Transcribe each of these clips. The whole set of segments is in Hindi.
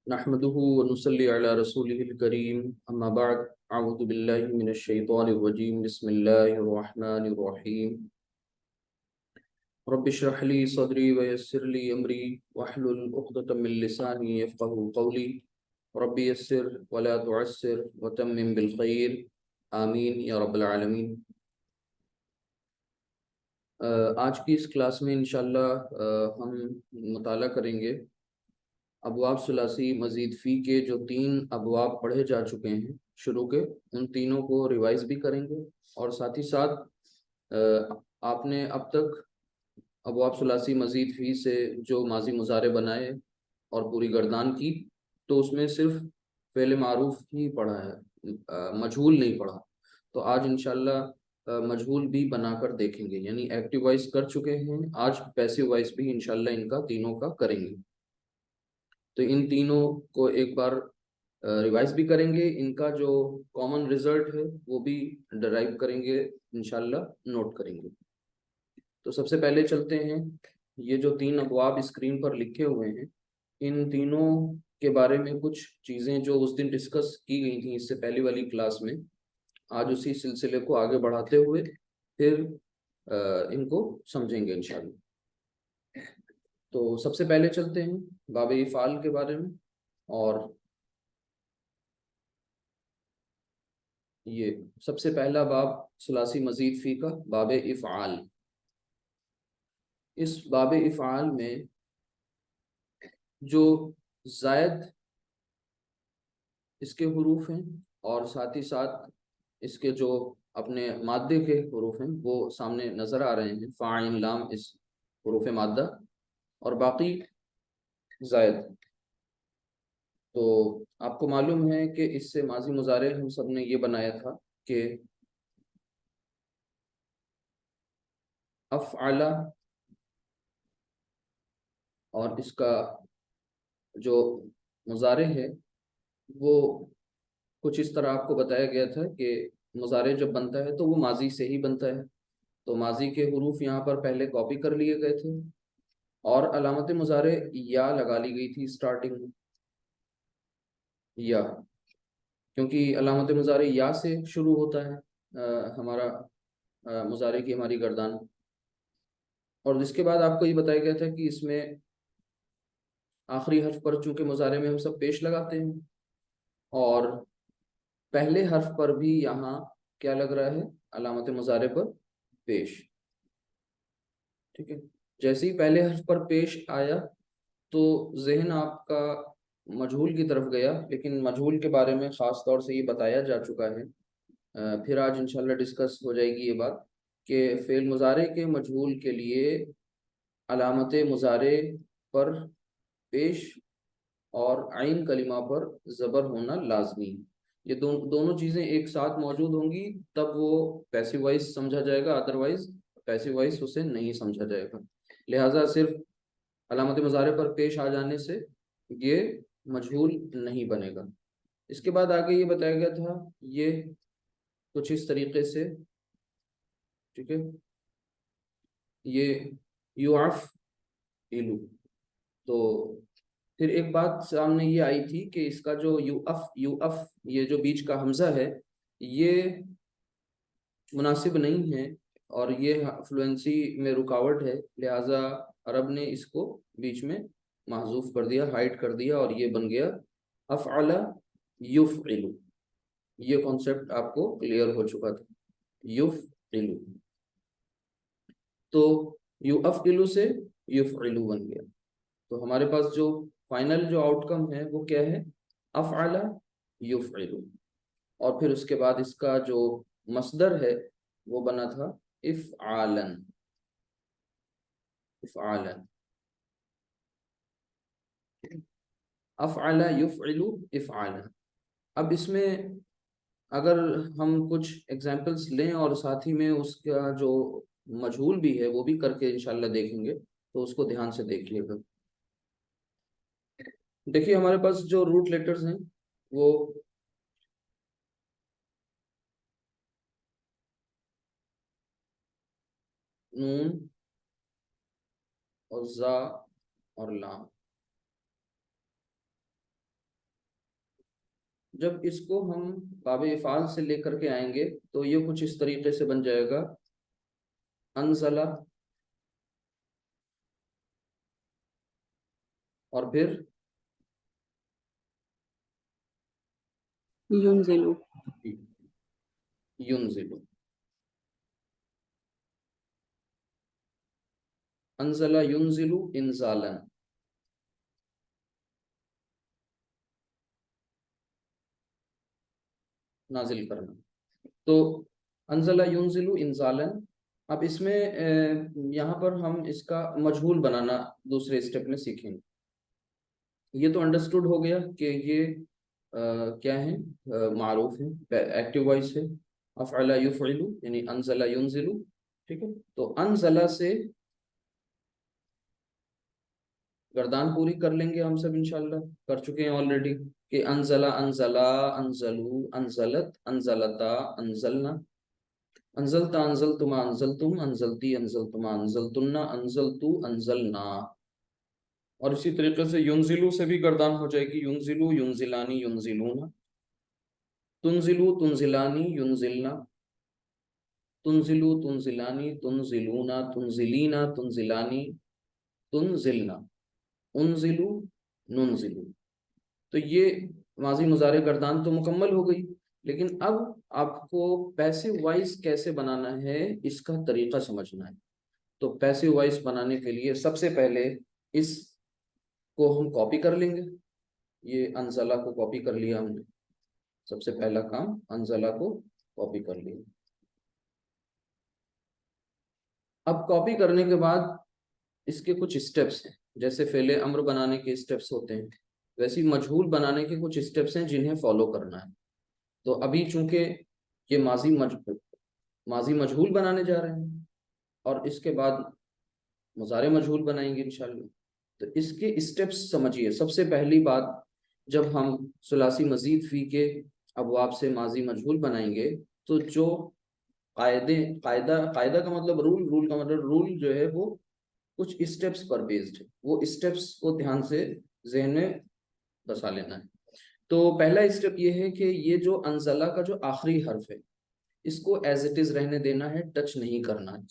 नहमदुहु व नुसल्ली अला रसूलिहिल करीम अम्मा बाद अऊज़ु बिल्लाहि मिनश शैतानिर रजीम बिस्मिल्लाहिर रहमानिर रहीम रब्बि इश्रह ली सदरी व यस्सिर ली अमरी वहलुल उक़दतम मिन लिसानी यफ़क़हू क़ौली रब्बि यस्सिर व ला तुअस्सिर व तम्मिम बिल खैर आमीन या रब्बल आलमीन। आज की इस क्लास में इंशाअल्लाह हम मुताला करेंगे अबवाब सुलासी मजीद फ़ी के जो 3 अबवाब पढ़े जा चुके हैं शुरू के, उन तीनों को रिवाइज भी करेंगे और साथ ही साथ आपने अब तक अबवाब सुलासी मजीद फ़ी से जो माजी मुजारे बनाए और पूरी गर्दान की, तो उसमें सिर्फ फ़ेल मारूफ ही पढ़ा है, मजहूल नहीं पढ़ा। तो आज इंशाल्लाह मजहूल भी बनाकर देखेंगे, यानी एक्टिव वॉइस कर चुके हैं, आज पैसिव वॉइस भी इंशाल्लाह इनका तीनों का करेंगे। तो इन तीनों को एक बार रिवाइज भी करेंगे, इनका जो कॉमन रिजल्ट है वो भी डराइव करेंगे, इंशाल्लाह नोट करेंगे। तो सबसे पहले चलते हैं, ये जो 3 अबवाब स्क्रीन पर लिखे हुए हैं, इन तीनों के बारे में कुछ चीज़ें जो उस दिन डिस्कस की गई थी इससे पहले वाली क्लास में, आज उसी सिलसिले को आगे बढ़ाते हुए फिर इनको समझेंगे इंशाल्लाह। तो सबसे पहले चलते हैं बाब इफ़ाल के बारे में, और ये सबसे पहला बाब सुलासी मजीद फ़ी का बाब इफ़ाल। इस बाब इफ़ाल में जो ज़ायद इसके हुरूफ हैं और साथ ही साथ इसके जो अपने मादे के हुरूफ हैं वो सामने नज़र आ रहे हैं, फ़ाइल लाम इस हुरूफ मादा और बाकी ज़ायद। तो आपको मालूम है कि इससे माजी मुजारे हम सब ने ये बनाया था कि अफ़अला और इसका जो मुजारे है वो कुछ इस तरह आपको बताया गया था कि मुजारे जब बनता है तो वो माजी से ही बनता है। तो माजी के हुरूफ यहाँ पर पहले कॉपी कर लिए गए थे और अलामत मुजारे या लगा ली गई थी स्टार्टिंग में, या क्योंकि अलामत मुजारे या से शुरू होता है हमारा मुजारे की हमारी गर्दान। और इसके बाद आपको ये बताया गया था कि इसमें आखिरी हर्फ पर चूंकि मुजारे में हम सब पेश लगाते हैं और पहले हर्फ पर भी यहाँ क्या लग रहा है, अलामत मुजारे पर पेश। ठीक है, जैसे ही पहले हर्फ पर पेश आया तो जहन आपका मजहूल की तरफ गया, लेकिन मजहूल के बारे में ख़ास तौर से ये बताया जा चुका है। फिर आज इंशाल्लाह डिस्कस हो जाएगी ये बात कि फ़ेल मुजारे के मजहूल के लिए अलामत मुजारे पर पेश और आइन कलिमा पर ज़बर होना लाजमी है। ये दोनों चीज़ें एक साथ मौजूद होंगी तब वो पैसिव वॉइस समझा जाएगा, अदरवाइज पैसिव वॉइस उसे नहीं समझा जाएगा। लिहाजा सिर्फ अलामत मुजारे पर पेश आ जाने से ये मजहूल नहीं बनेगा। इसके बाद आगे ये बताया गया था, ये कुछ इस तरीके से, ठीक है, ये युआफ इलू। तो फिर एक बात सामने ये आई थी कि इसका जो यूअफ ये जो बीच का हमजा है ये मुनासिब नहीं है और ये फ्लुएंसी में रुकावट है, लिहाजा अरब ने इसको बीच में महजूफ कर दिया, हाइड कर दिया और ये बन गया अफ़अला युफ़इलु। ये कॉन्सेप्ट आपको क्लियर हो चुका था, युफ़इलु। तो युफ़इलु से युफ़इलु बन गया। तो हमारे पास जो फाइनल जो आउटकम है वो क्या है, अफ़अला युफ़इलु। और फिर उसके बाद इसका जो मसदर है वो बना था इफ़आलन, इफ़आलन, अफ़अला युफ़इलु इफ़आलन। अब इसमें अगर हम कुछ एग्जांपल्स लें और साथ ही में उसका जो मजहूल भी है वो भी करके इंशाल्लाह देखेंगे, तो उसको ध्यान से देखिएगा। देखिए हमारे पास जो रूट लेटर्स हैं वो नून और जा और लाम। जब इसको हम बाब इफ़ाल से लेकर के आएंगे तो ये कुछ इस तरीके से बन जाएगा, अनजला, और फिर युनजिलु, युनजिलु। अनजला युनजिलु इंजालन, नाजिल करना। तो अनजला युनजिलु इंजालन। अब इसमें यहाँ पर हम इसका मजहूल बनाना दूसरे स्टेप में सीखेंगे। ये तो अंडरस्टूड हो गया कि ये क्या है, मारूफ है, एक्टिव वॉइस है, अफ़अला युफ़इलु यानी अनज़ला युनज़िलु। ठीक है, तो अनज़ला से गर्दान पूरी कर लेंगे हम सब इंशाल्लाह, कर चुके हैं ऑलरेडी कि अनज़ला अनज़ला अनज़लु अनज़लत अनज़लता अनज़लना, अनज़लता अनज़लतुमा अनज़लतुम अनज़लती अनज़लतुमा अनज़लतुन्ना अनज़लतु अनज़लना। और इसी तरीके से युनजिलु से भी गर्दान हो जाएगी, युनजिलु युनजिलानी युनजिलूना, तुनजिलु तुनजिलानी युनजिलना, तुनजिलु तुनजिलानी तुनजिलूना तुनजिलीना तुनजिलानी तुनजिलना, उनजिलु नुनजिलु। तो ये माजी मुजारे गर्दान तो मुकम्मल हो गई, लेकिन अब आपको पैसिव वॉइस कैसे बनाना है इसका तरीका समझना है। तो पैसिव वॉइस बनाने के लिए सबसे पहले इसको हम कॉपी कर लेंगे। ये अनजला को कॉपी कर लिया हमने, सबसे पहला काम अनजला को कॉपी कर लिया। अब कॉपी करने के बाद इसके कुछ स्टेप्स हैं, जैसे फेले अम्र बनाने के स्टेप्स होते हैं, वैसे ही मजहूल बनाने के कुछ स्टेप्स हैं जिन्हें फॉलो करना है। तो अभी चूंकि ये माजी मजहूल बनाने जा रहे हैं और इसके बाद मुजारे मजहूल बनाएंगे इंशाल्लाह। तो इसके स्टेप्स समझिए। सबसे पहली बात, जब हम सुलासी मजीद फी के अबवाब से माजी मजहूल बनाएंगे तो जो कायदे, कायदा का मतलब रूल, रूल का मतलब रूल जो है वो कुछ स्टेप्स पर बेस्ड है, वो स्टेप्स को ध्यान से जहन में बसा लेना है। तो पहला स्टेप ये है कि ये जो अनजला का जो आखिरी हर्फ है इसको एज इट इज रहने देना है, टच नहीं करना है।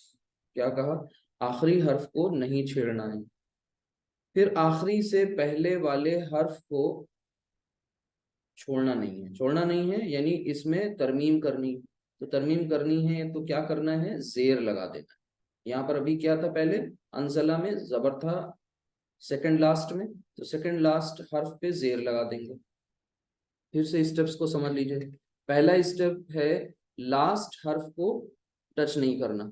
क्या कहा? आखिरी हर्फ को नहीं छेड़ना है। फिर आखिरी से पहले वाले हर्फ को छोड़ना नहीं है, छोड़ना नहीं है यानी इसमें तरमीम करनी। तो तरमीम करनी है तो क्या करना है, जेर लगा देना है। यहाँ पर अभी क्या था, पहले अनजला में जबर था सेकंड लास्ट में, तो सेकंड लास्ट हर्फ पे जेर लगा देंगे। फिर से स्टेप्स को समझ लीजिए। पहला स्टेप है लास्ट हर्फ को टच नहीं करना,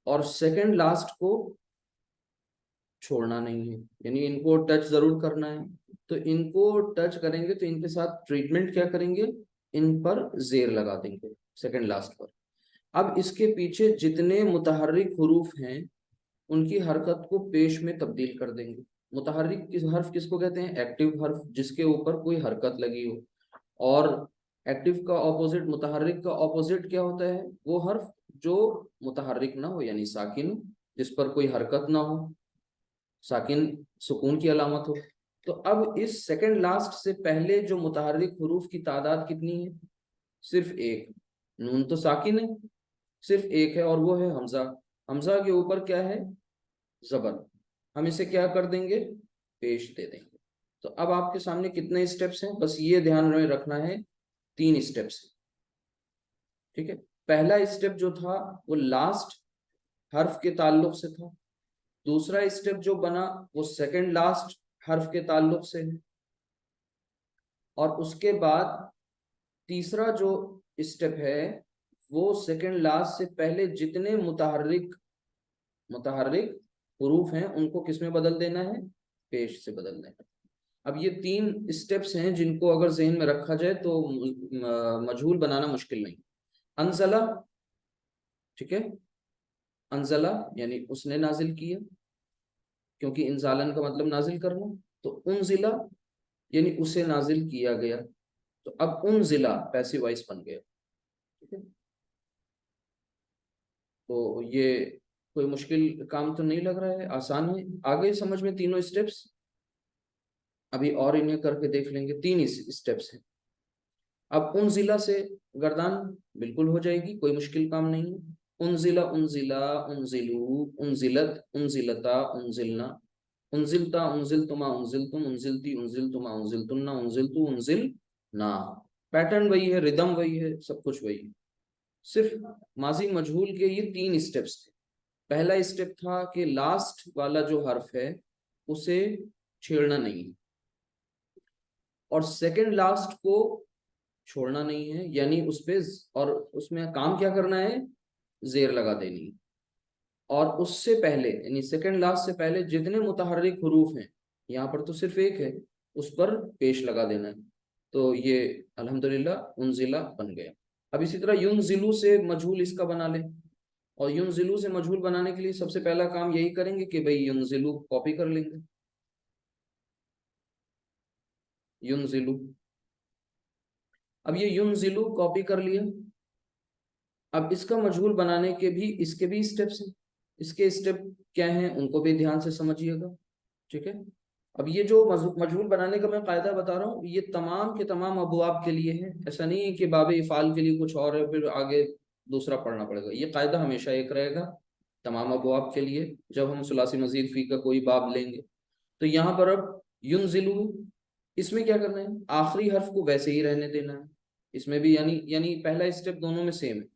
और सेकंड लास्ट को छोड़ना नहीं है, यानी इनको टच जरूर करना है। तो इनको टच करेंगे तो इनके साथ ट्रीटमेंट क्या करेंगे, इन पर जेर लगा देंगे सेकंड लास्ट पर। अब इसके पीछे जितने मुतहर्रिक हुरूफ हैं उनकी हरकत को पेश में तब्दील कर देंगे। मुतहर्रिक किस हर्फ किसको कहते हैं, एक्टिव हर्फ, जिसके ऊपर कोई हरकत लगी हो। और एक्टिव का ऑपोजिट, मुतहर्रिक का ऑपोजिट क्या होता है, वो हर्फ जो मुतहर्रिक ना हो यानी साकिन, जिस पर कोई हरकत ना हो, साकिन सुकून की अलामत हो। तो अब इस सेकंड लास्ट से पहले जो मुतहर्रिक हुरूफ की तादाद कितनी है, सिर्फ एक। नून तो साकिन है, सिर्फ एक है और वो है हमजा। हमजा के ऊपर क्या है, जबर। हम इसे क्या कर देंगे, पेश दे देंगे। तो अब आपके सामने कितने स्टेप्स हैं, बस ये ध्यान में रखना है, 3 स्टेप्स। ठीक है, पहला स्टेप जो था वो लास्ट हर्फ के ताल्लुक से था। दूसरा स्टेप जो बना वो सेकंड लास्ट हर्फ के ताल्लुक से है। और उसके बाद तीसरा जो स्टेप है वो सेकंड लास्ट से पहले जितने मुतहर्रिक मुतहर्रिक हुरूफ हैं उनको किस में बदल देना है, पेश से बदल देना है। अब ये 3 स्टेप्स हैं जिनको अगर जहन में रखा जाए तो मजहूल बनाना मुश्किल नहीं। अनजला, ठीक है, अनजला यानी उसने नाजिल किया, क्योंकि इंजालन का मतलब नाजिल करना। तो उनजिला यानी उसे नाजिल किया गया। तो अब उनजिला पैसिव वॉइस बन गया। ठीक है, तो ये कोई मुश्किल काम तो नहीं लग रहा है, आसान है, आ गए समझ में तीनों स्टेप्स। अभी और इन्हें करके देख लेंगे, 3 स्टेप्स हैं। अब उनजिला से गर्दान बिल्कुल हो जाएगी, कोई मुश्किल काम नहीं है। उनजिला, उनजिला, उनजिलू, उनजिलत, उनजिलता, उनजिलना, उनजिलता, उनजिलतुमा, उनजिलतुम, उनजिलती, उनजिलतुमा, उनजिलतुन्ना, उनजिलतु, उनजिलना। पैटर्न वही है, रिदम वही है, सब कुछ वही है। सिर्फ माजी मजहूल के ये 3 स्टेप्स थे। पहला स्टेप था कि लास्ट वाला जो हर्फ है उसे छेड़ना नहीं है, और सेकंड लास्ट को छोड़ना नहीं है, यानी उस पे और उसमें काम क्या करना है, जेर लगा देनी है। और उससे पहले यानी सेकंड लास्ट से पहले जितने मुतहर्रिक हुरूफ हैं, यहाँ पर तो सिर्फ एक है, उस पर पेश लगा देना है। तो ये अल्हम्दुलिल्लाह उनजिला बन गया। अब इसी तरह युनजिलू से मजहूल इसका बना ले, और युनजिलू से मजहूल बनाने के लिए सबसे पहला काम यही करेंगे कि भाई युनजिलू कॉपी कर लेंगे। युनजिलू, अब ये युनजिलू कॉपी कर लिया। अब इसका मजहूल बनाने के भी इसके भी स्टेप्स हैं। इसके स्टेप क्या हैं उनको भी ध्यान से समझिएगा, ठीक है। अब ये जो मजहूल बनाने का मैं कायदा बता रहा हूँ, ये तमाम के तमाम अबवाब के लिए है। ऐसा नहीं है कि बाब इफ़ाल के लिए कुछ और है फिर आगे दूसरा पढ़ना पड़ेगा। ये कायदा हमेशा एक रहेगा तमाम अबवाब के लिए, जब हम सुलासी मजीद फी का कोई बाब लेंगे। तो यहाँ पर अब युनजिलू, इसमें क्या करना है, आखिरी हर्फ को वैसे ही रहने देना है। इसमें भी यानी यानी पहला स्टेप दोनों में सेम है,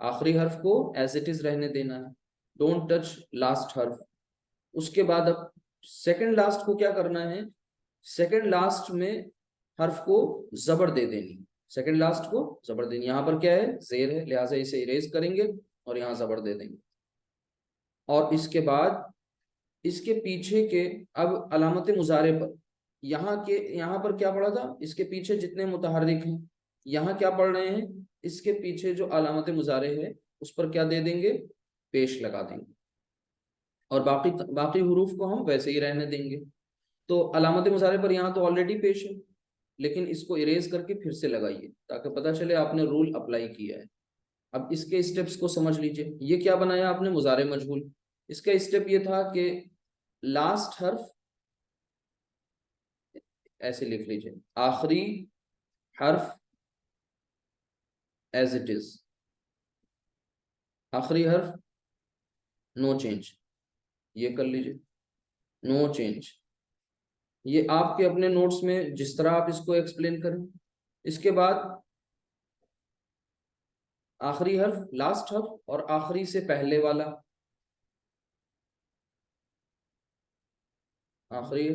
आखिरी हर्फ को एज इट इज रहने देना है, डोंट टच लास्ट हर्फ। उसके बाद अब सेकंड लास्ट को क्या करना है, सेकंड लास्ट में हर्फ को जबर दे देनी, सेकंड लास्ट को जबर देनी। यहाँ पर क्या है, जेर है, लिहाजा इसे इरेज करेंगे और यहाँ जबर दे देंगे। और इसके बाद इसके पीछे के, अब अलामत मुजारे पर यहाँ पर क्या पढ़ा था, इसके पीछे जितने मुतहर्रिक हैं यहाँ क्या पढ़ रहे हैं, इसके पीछे जो अलामत मुजारे है उस पर क्या दे देंगे, पेश लगा देंगे, और बाकी बाकी हुरूफ को हम वैसे ही रहने देंगे। तो अलामत मुजारे पर यहाँ तो ऑलरेडी पेश है, लेकिन इसको इरेज करके फिर से लगाइए ताकि पता चले आपने रूल अप्लाई किया है। अब इसके स्टेप्स को समझ लीजिए। ये क्या बनाया आपने, मुजारे मजहूल। इसका स्टेप ये था कि लास्ट हर्फ ऐसे लिख लीजिए, आखिरी हर्फ एज इट इज, आखिरी हर्फ नो चेंज, ये कर लीजिए, नो चेंज। ये आपके अपने नोट्स में जिस तरह आप इसको एक्सप्लेन करें। इसके बाद आखिरी हर्फ, लास्ट हर्फ और आखिरी से पहले वाला, आखिरी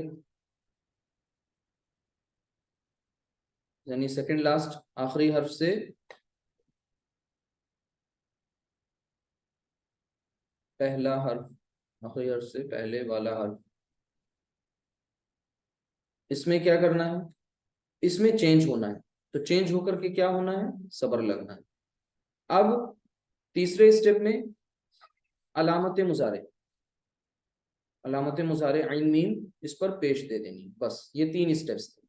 यानी सेकंड लास्ट आखिरी हर्फ से पहला हर्फ, आखिरी हर्फ से पहले वाला हर्फ, इसमें क्या करना है, इसमें चेंज होना है। तो चेंज होकर के क्या होना है, सबर लगना है। अब तीसरे स्टेप में अलामत मुजारे, अलामत मुजारे आइन मीम, इस पर पेश दे देनी, बस ये 3 स्टेप्स थे।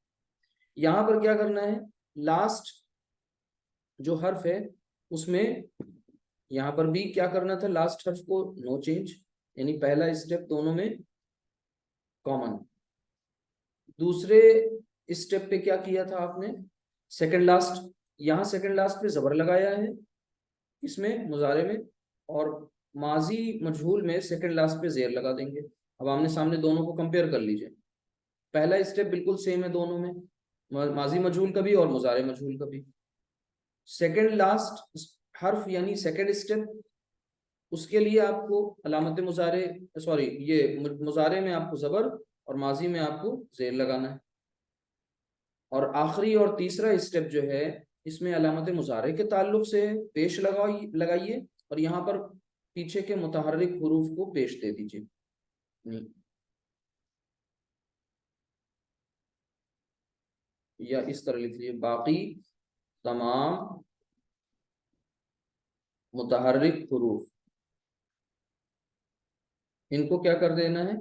यहां पर क्या करना है, लास्ट जो हर्फ है उसमें यहां पर भी क्या करना था, लास्ट हर्फ को नो चेंज, यानी पहला स्टेप दोनों में कॉमन। दूसरे स्टेप पे क्या किया था आपने, सेकंड लास्ट, यहाँ सेकंड लास्ट पे जबर लगाया है इसमें मुजारे में, और माजी मजहूल में सेकंड लास्ट पे जेर लगा देंगे। अब आमने सामने दोनों को कंपेयर कर लीजिए। पहला स्टेप बिल्कुल सेम है दोनों में, माजी मजहूल का भी और मुजारे मजहूल का भी। सेकंड लास्ट हर्फ यानी सेकंड स्टेप, उसके लिए आपको अलामत मुजारे, सॉरी ये मुजारे में आपको जबर और माजी में आपको जेर लगाना है। और आखिरी और तीसरा स्टेप जो है इसमें अलामत मुजारे के ताल्लुक से पेश लगाइए, और यहाँ पर पीछे के मुतहर्रिक हुरूफ को पेश दे दीजिए। या इस तरह लिख लीजिए, बाकी तमाम मुतहर्रिक हुरूफ, इनको क्या कर देना है,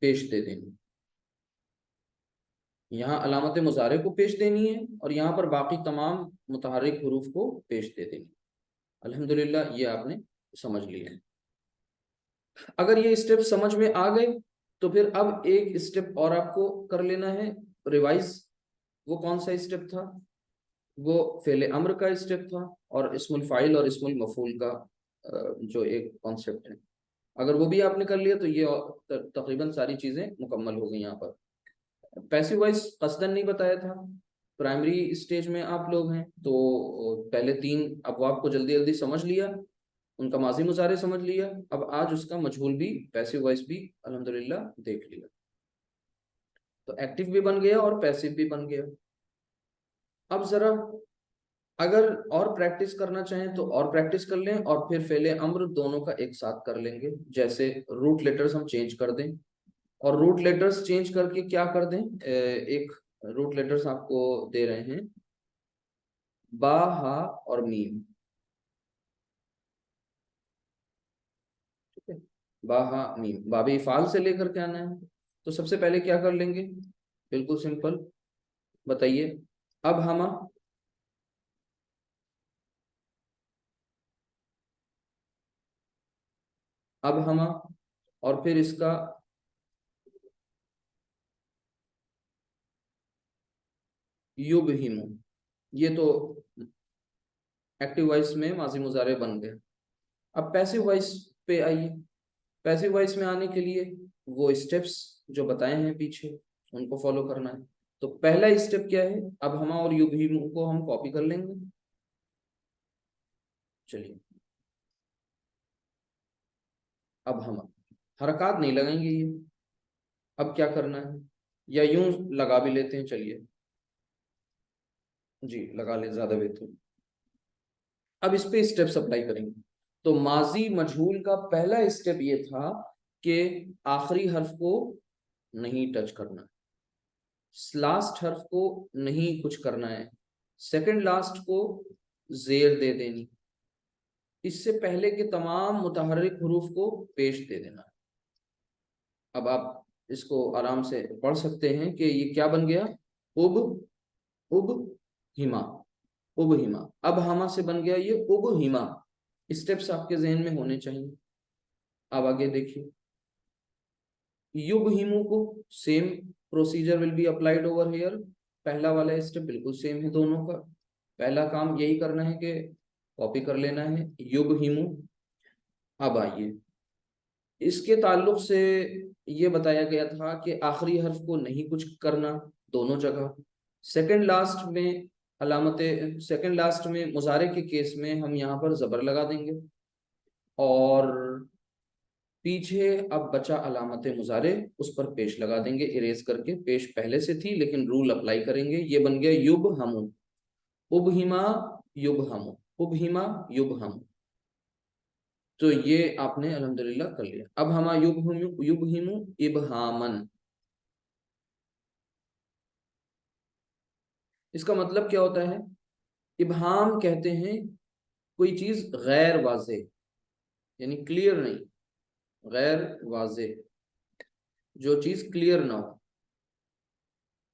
पेश दे देनी। यहाँ अलामत मुजारे को पेश देनी है और यहाँ पर बाकी तमाम मुतहर्रिक हुरूफ को पेश दे देनी। अल्हम्दुलिल्लाह ये आपने समझ लिया। अगर ये स्टेप समझ में आ गए तो फिर अब एक स्टेप और आपको कर लेना है रिवाइज। वो कौन सा स्टेप था? वो फेले अम्र का स्टेप था और इस्मुल फाइल और इस्मुल मफूल का जो एक कॉन्सेप्ट है। अगर वो भी आपने कर लिया तो ये तकरीबन सारी चीजें मुकम्मल हो गई यहाँ पर। पैसिव वॉइस कसदन नहीं बताया था, प्राइमरी स्टेज में आप लोग हैं तो पहले तीन अबवाब को जल्दी जल्दी समझ लिया, उनका माजी मुजारे समझ लिया, अब आज उसका मजहूल भी पैसिव वॉइस भी अल्हम्दुलिल्लाह देख लिया। तो एक्टिव भी बन गया और पैसिव भी बन गया। अब जरा अगर और प्रैक्टिस करना चाहें तो और प्रैक्टिस कर लें और फिर फेले अम्र दोनों का एक साथ कर लेंगे। जैसे रूट लेटर्स हम चेंज कर दें, और रूट लेटर्स चेंज करके क्या कर दें, एक रूट लेटर्स आपको दे रहे हैं, बा, हा और मीम। ठीक है, बा, हा, मीम, बाबी फाल से लेकर के आना है। तो सबसे पहले क्या कर लेंगे, बिल्कुल सिंपल, बताइए। अब हम अब हम और फिर इसका युब हिमो, ये तो एक्टिव वॉइस में माजी मुजारे बन गए। अब पैसिव वॉइस पे आइए। पैसिव वॉइस में आने के लिए वो स्टेप्स जो बताए हैं पीछे उनको फॉलो करना है। तो पहला स्टेप क्या है, अब हम और युब हिमो को हम कॉपी कर लेंगे। चलिए, अब हम हरकत नहीं लगाएंगे ये। अब क्या करना है, या यूं लगा भी लेते हैं, चलिए जी लगा ले, ज्यादा बेहतर। अब इस पे स्टेप्स अप्लाई करेंगे। तो माजी मजहूल का पहला स्टेप ये था कि आखिरी हर्फ को नहीं टच करना, लास्ट हर्फ को नहीं कुछ करना है, सेकंड लास्ट को जेर दे देनी, इससे पहले के तमाम मुतहर्रिक हुरूफ को पेश दे देना। अब आप इसको आराम से पढ़ सकते हैं कि ये क्या बन गया, उब, उब हिमा, उब हिमा। अब हमा से बन गया ये उब हिमा। स्टेप्स आपके जहन में होने चाहिए। अब आगे देखिए, युब हिमू को same procedure will be applied over here. पहला वाला स्टेप बिल्कुल सेम है दोनों का। पहला काम यही करना है कि कॉपी कर लेना है युब हिमू। अब आइए, इसके ताल्लुक से ये बताया गया था कि आखिरी हर्फ को नहीं कुछ करना दोनों जगह। सेकंड लास्ट में अलामत, सेकंड लास्ट में मुजारे के केस में हम यहाँ पर जबर लगा देंगे, और पीछे अब बचा अलामत मुजारे उस पर पेश लगा देंगे, इरेज करके। पेश पहले से थी लेकिन रूल अप्लाई करेंगे। ये बन गया युब हमू, उब हिमा, युब हमू, उब हिमा, युब हमू। तो ये आपने अल्हम्दुलिल्लाह कर लिया। अब हमा युब हिमू इबहामन। इसका मतलब क्या होता है, इबहाम कहते हैं कोई चीज गैर वाजे, यानी क्लियर नहीं, गैर वाजे, जो चीज क्लियर ना हो,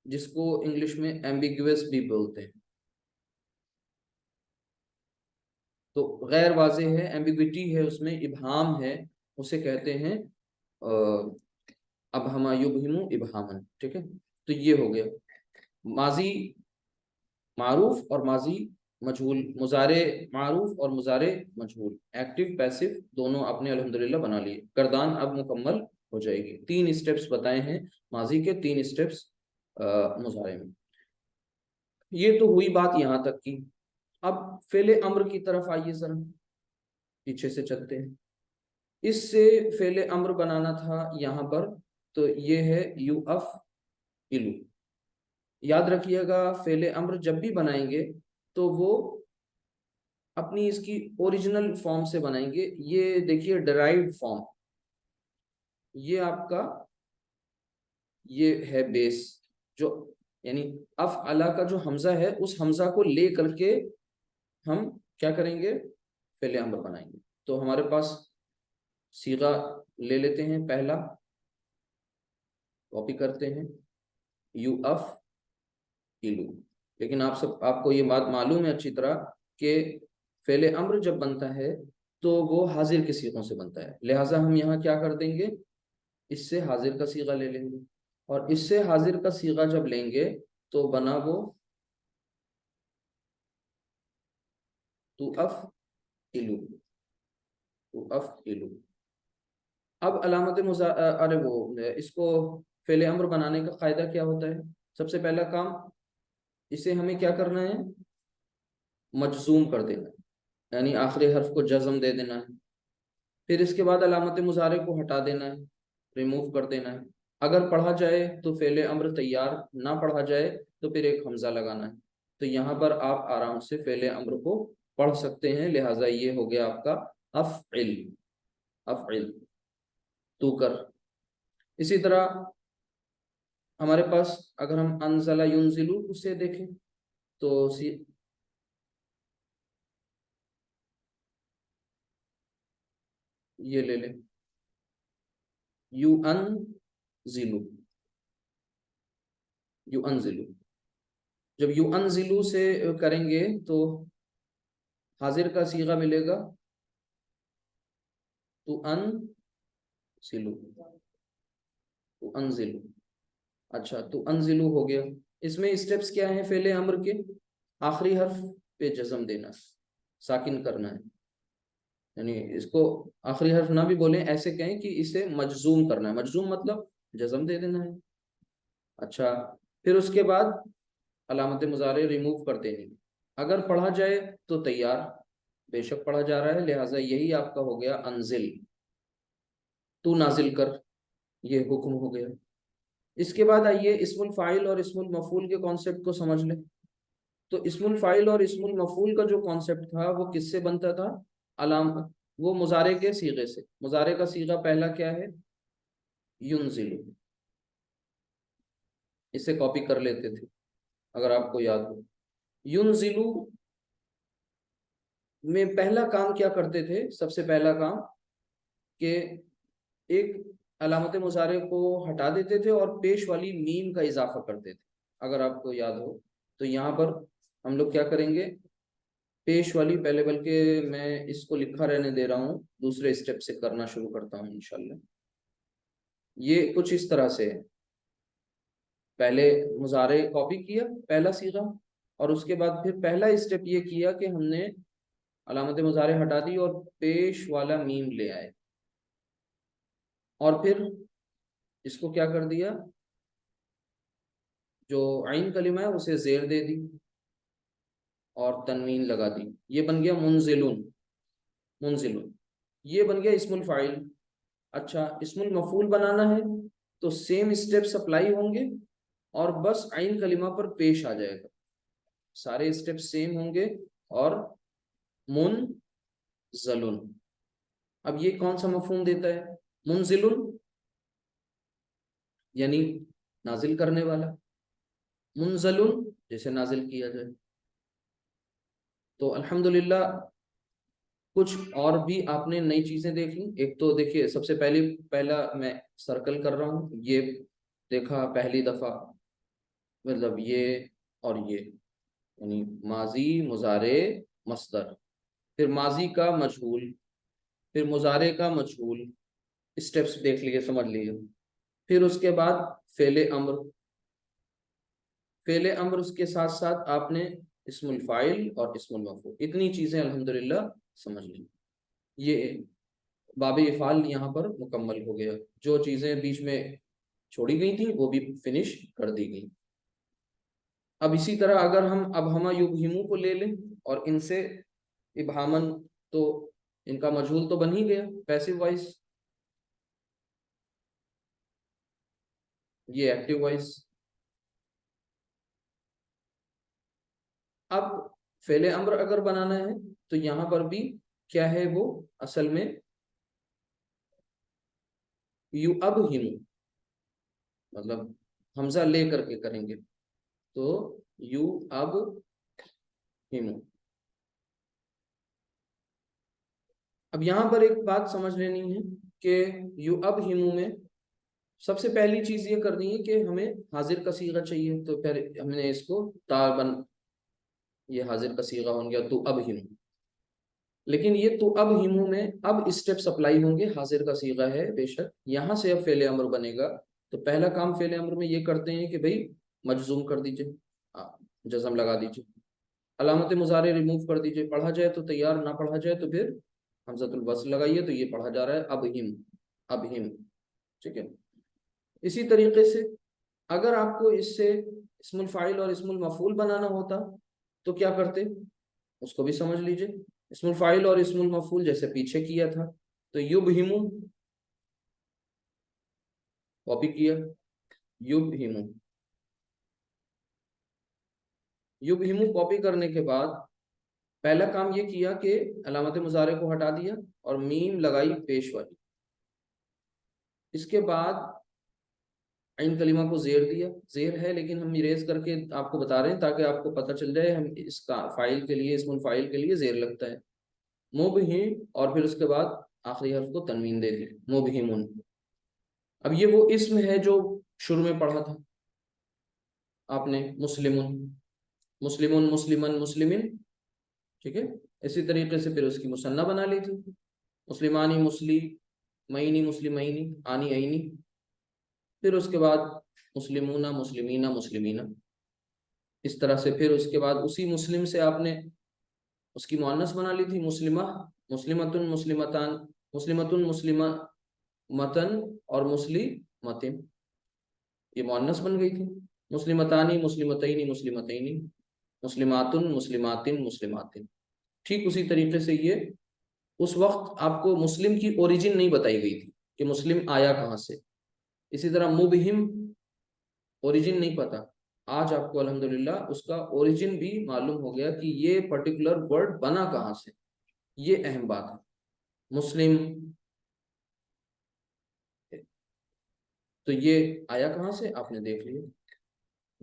जिसको इंग्लिश में एम्बिगुअस भी बोलते हैं। तो गैर वाजे है, एम्बिग्विटी है उसमें, इबहाम है, उसे कहते हैं अब हम युबहिमु इबहामन। ठीक है, तो ये हो गया माजी मारूफ और माजी मजहूल, मुजारे मारूफ और मुजारे मजहूल, एक्टिव पैसिव दोनों आपने अल्हम्दुलिल्लाह बना लिए। गर्दान अब मुकम्मल हो जाएगी। तीन स्टेप्स बताए हैं माजी के, तीन स्टेप्स मुजारे में। ये तो हुई बात यहाँ तक की। अब फेले अम्र की तरफ आइए जरा, पीछे से चलते हैं। इससे फेले अम्र बनाना था यहाँ पर, तो ये है यू अफ इलू। याद रखिएगा, फेले अम्र जब भी बनाएंगे तो वो अपनी इसकी ओरिजिनल फॉर्म से बनाएंगे। ये देखिए डराइव्ड फॉर्म, ये आपका ये है बेस, जो यानी अफ अला का जो हमजा है उस हमजा को ले करके हम क्या करेंगे, फेले अम्र बनाएंगे। तो हमारे पास सीगा ले लेते हैं, पहला कॉपी करते हैं, यू अफ इलू। लेकिन आप सब, आपको ये बात मालूम है अच्छी तरह कि फेले अम्र जब बनता है तो वो हाजिर के सीगों से बनता है, लिहाजा हम यहाँ क्या कर देंगे, इससे हाजिर का सीगा ले लेंगे। और इससे हाजिर का सीगा जब लेंगे तो बना वो तू अफ इलू, तू अफ इलू। अब अलामत अरे वो इसको फेले अम्र बनाने का कायदा क्या होता है? सबसे पहला काम, इसे हमें क्या करना है? मजजूम कर देना है, यानी आखिरी हर्फ को जज्म दे देना है। फिर इसके बाद अलामत मुजारे को हटा देना है, रिमूव कर देना है। अगर पढ़ा जाए तो फेले अम्र तैयार, ना पढ़ा जाए तो फिर एक हमजा लगाना है। तो यहाँ पर आप आराम से फेले अम्र को पढ़ सकते हैं। लिहाजा ये हो गया आपका अफ़इल, अफ़इल, तू कर। इसी तरह हमारे पास अगर हम अनज़ला युनज़िलु उसे देखें तो ये ले लें, यू अन जिलू, यू अन जिलू। जब यू अन जिलू से करेंगे तो हाजिर का सीगा मिलेगा तू अन जिलू, तू अन जिलू। अच्छा, तू अन जिलू हो गया। इसमें स्टेप्स क्या हैं फेले अम्र के? आखिरी हर्फ पे जज्म देना, साकिन करना है, यानी इसको आखिरी हर्फ ना भी बोलें, ऐसे कहें कि इसे मजजूम करना है। मजजूम मतलब जज्म दे देना है। अच्छा, फिर उसके बाद अलामत मुजारे रिमूव कर देनी। अगर पढ़ा जाए तो तैयार, बेशक पढ़ा जा रहा है, लिहाजा यही आपका हो गया अनजिल, तू नाजिल कर, ये हुक्म हो गया। इसके बाद आइए इस्मुल फाइल और इस्मुल मफूल के कॉन्सेप्ट को समझ लें। तो इस्मुल फाइल और इस्मुल मफूल का जो कॉन्सेप्ट था वो किससे बनता था? अलाम वो मुजारे के सीगे से। मुजारे का सीगा पहला क्या है? युनजिलु। इसे कॉपी कर लेते थे अगर आपको याद हो। युनजिलु में पहला काम क्या करते थे? सबसे पहला काम कि एक अलामत मुजारे को हटा देते थे और पेश वाली मीम का इजाफा करते थे। अगर आपको याद हो तो यहाँ पर हम लोग क्या करेंगे? पेश वाली पहले, बल्कि मैं इसको लिखा रहने दे रहा हूँ, दूसरे स्टेप से करना शुरू करता हूँ इंशाल्लाह। ये कुछ इस तरह से है। पहले मुजारे कॉपी किया पहला सीगा, और उसके बाद फिर पहला स्टेप ये किया कि हमने अलामत मुजारे हटा दी और पेश वाला मीम ले आए, और फिर इसको क्या कर दिया? जो आइन कलिमा है उसे जेर दे दी और तनवीन लगा दी। ये बन गया मुनजिलुन, मुनजिलुन। ये बन गया इस्मुल फाइल। अच्छा, इस्मुल मफूल बनाना है तो सेम स्टेप्स अप्लाई होंगे और बस आइन कलिमा पर पेश आ जाएगा, सारे स्टेप्स सेम होंगे। और मुनजलुन, अब ये कौन सा मफहूम देता है? मुनजिलुन यानी नाजिल करने वाला, मुनजलुन जैसे नाजिल किया जाए। तो अल्हम्दुलिल्लाह कुछ और भी आपने नई चीजें देख ली। एक तो देखिए, सबसे पहला मैं सर्कल कर रहा हूँ, ये देखा पहली दफा, मतलब ये और ये, यानी माजी, मुजारे, मस्दर, फिर माजी का मजहूल, फिर मुजारे का मजहूल। स्टेप्स देख लिए, समझ लिए। फिर उसके बाद फेले अम्र, फेले अम्र उसके साथ साथ आपने इस्मुल फाइल और इस्मुल मफूल, इतनी चीजें अल्हम्दुलिल्लाह समझ ली। ये बाब इफ़ाल यहाँ पर मुकम्मल हो गया। जो चीजें बीच में छोड़ी गई थी वो भी फिनिश कर दी गई। अब इसी तरह अगर हम अब हम युबहिमु को ले लें और इनसे इबहामन, तो इनका मजहूल तो बन ही गया पैसिव वॉइस, ये एक्टिव वॉइस। अब फेले अम्र अगर बनाना है तो यहाँ पर भी क्या है वो, असल में यू अब हिमू, मतलब हमजा ले करके करेंगे, तो यू अब हिमू। अब यहाँ पर एक बात समझ लेनी है कि यू अब हिमू में सबसे पहली चीज ये करनी है कि हमें हाजिर का सीगा चाहिए। तो फिर हमने इसको ताबन, ये हाजिर का सीगा हो गया तो अब हिमू। लेकिन ये तो अब हिमू में अब स्टेप्स अप्लाई होंगे, हाजिर का सीगा है बेशक, यहाँ से अब फेले अमर बनेगा। तो पहला काम फेले अमर में ये करते हैं कि भाई मजजूम कर दीजिए, जज़म लगा दीजिए। अलामत मुजारे रिमूव कर दीजिए, पढ़ा जाए तो तैयार, ना पढ़ा जाए तो फिर हमजतुल वस्ल लगाइए, तो ये पढ़ा जा रहा है अब हिम। ठीक है। इसी तरीके से अगर आपको इससे इस्मुल फाइल और इस्मुल मफूल बनाना होता तो क्या करते, उसको भी समझ लीजिए। इस्मुल फाइल और इस्मुल मफूल जैसे पीछे किया था, तो युबहिमु कॉपी किया, युबहिमु युबहिमु कॉपी करने के बाद पहला काम ये किया कि अलामत मुजारे को हटा दिया और मीम लगाई पेश वाली। इसके बाद इन कलिमा को जेर दिया, जेर है लेकिन हम इरेज करके आपको बता रहे हैं ताकि आपको पता चल जाए हम इसका फाइल के लिए, इस्मुल फाइल के लिए जेर लगता है। मुबहिम, और फिर उसके बाद आखिरी हर्फ को तनवीन दे दी, मुबहिमुन। अब ये वो इस्म है जो शुरू में पढ़ा था आपने, मुस्लिमुन, मुस्लिमुन, मुस्लिमन, मुस्लिमिन। ठीक है। इसी तरीके से फिर उसकी मुसन्ना बना ली थी, मुस्लिमानी, मुस्लिमैनी, मुस्लिमैनी, आनी ऐनी। फिर उसके बाद मुस्लिमूना, मुस्लिमीना, मुस्लिमीना। इस तरह से फिर उसके बाद उसी मुस्लिम से आपने उसकी मुअन्नस बना ली थी, मुस्लिमा, मुस्लिमतुन, मुस्लिमतान, मुस्लिमतुन, मुस्लिमा मतन और मुस्लिमतिन, ये मुअन्नस बन गई थी। मुस्लिमतानी, मुस्लिमतैनी, मुस्लिमतैनी, मुस्लिमातुन, मुस्लिमातिन, मुस्लिमातिन। ठीक उसी तरीके से ये उस वक्त आपको मुस्लिम की ओरिजिन नहीं बताई गई थी कि मुस्लिम आया कहाँ से। इसी तरह मुबहिम ओरिजिन नहीं पता, आज आपको अल्हम्दुलिल्लाह उसका ओरिजिन भी मालूम हो गया कि ये पर्टिकुलर वर्ड बना कहाँ से। ये अहम बात है। मुस्लिम, तो ये आया कहाँ से आपने देख लिया।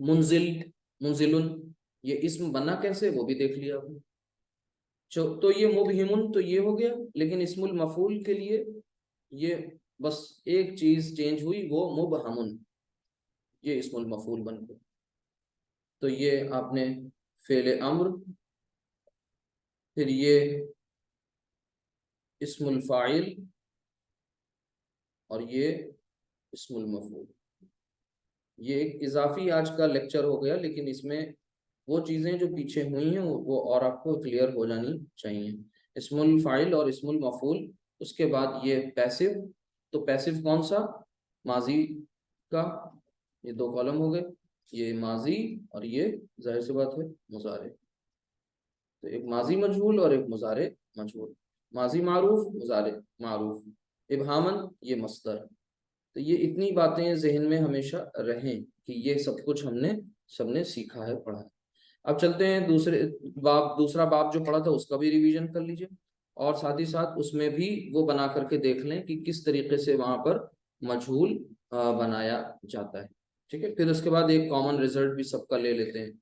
मुंजिल, मुंजिलुन, ये इस्म बना कैसे वो भी देख लिया आपने। तो ये मुबहिमुन तो ये हो गया, लेकिन इस्मुल मफूल के लिए ये बस एक चीज चेंज हुई, वो मुबहमुन, ये इस्मुल मफूल बन गया। तो ये आपने फेले अम्र, फिर ये इस्मुल फाइल, और ये इस्मुल मफूल। ये एक इजाफी आज का लेक्चर हो गया, लेकिन इसमें वो चीज़ें जो पीछे हुई हैं वो और आपको क्लियर हो जानी चाहिए। इस्मुल फाइल और इस्मुल मफूल। उसके बाद ये पैसिव, तो पैसिव कौन सा, माजी का, ये दो कॉलम हो गए, ये माजी और ये जाहिर सी बात है मुजारे। तो एक माजी मजहूल और एक मुजारे मजहूल, माजी मारूफ, मुजारे मारूफ। इबहामन ये मस्दर। तो ये इतनी बातें जहन में हमेशा रहें कि ये सब कुछ हमने सबने सीखा है, पढ़ा है। अब चलते हैं दूसरा बाब जो पढ़ा था उसका भी रिवीजन कर लीजिए, और साथ ही साथ उसमें भी वो बना करके देख लें कि किस तरीके से वहां पर मजहूल बनाया जाता है। ठीक है। फिर उसके बाद एक कॉमन रिजल्ट भी सबका ले लेते हैं।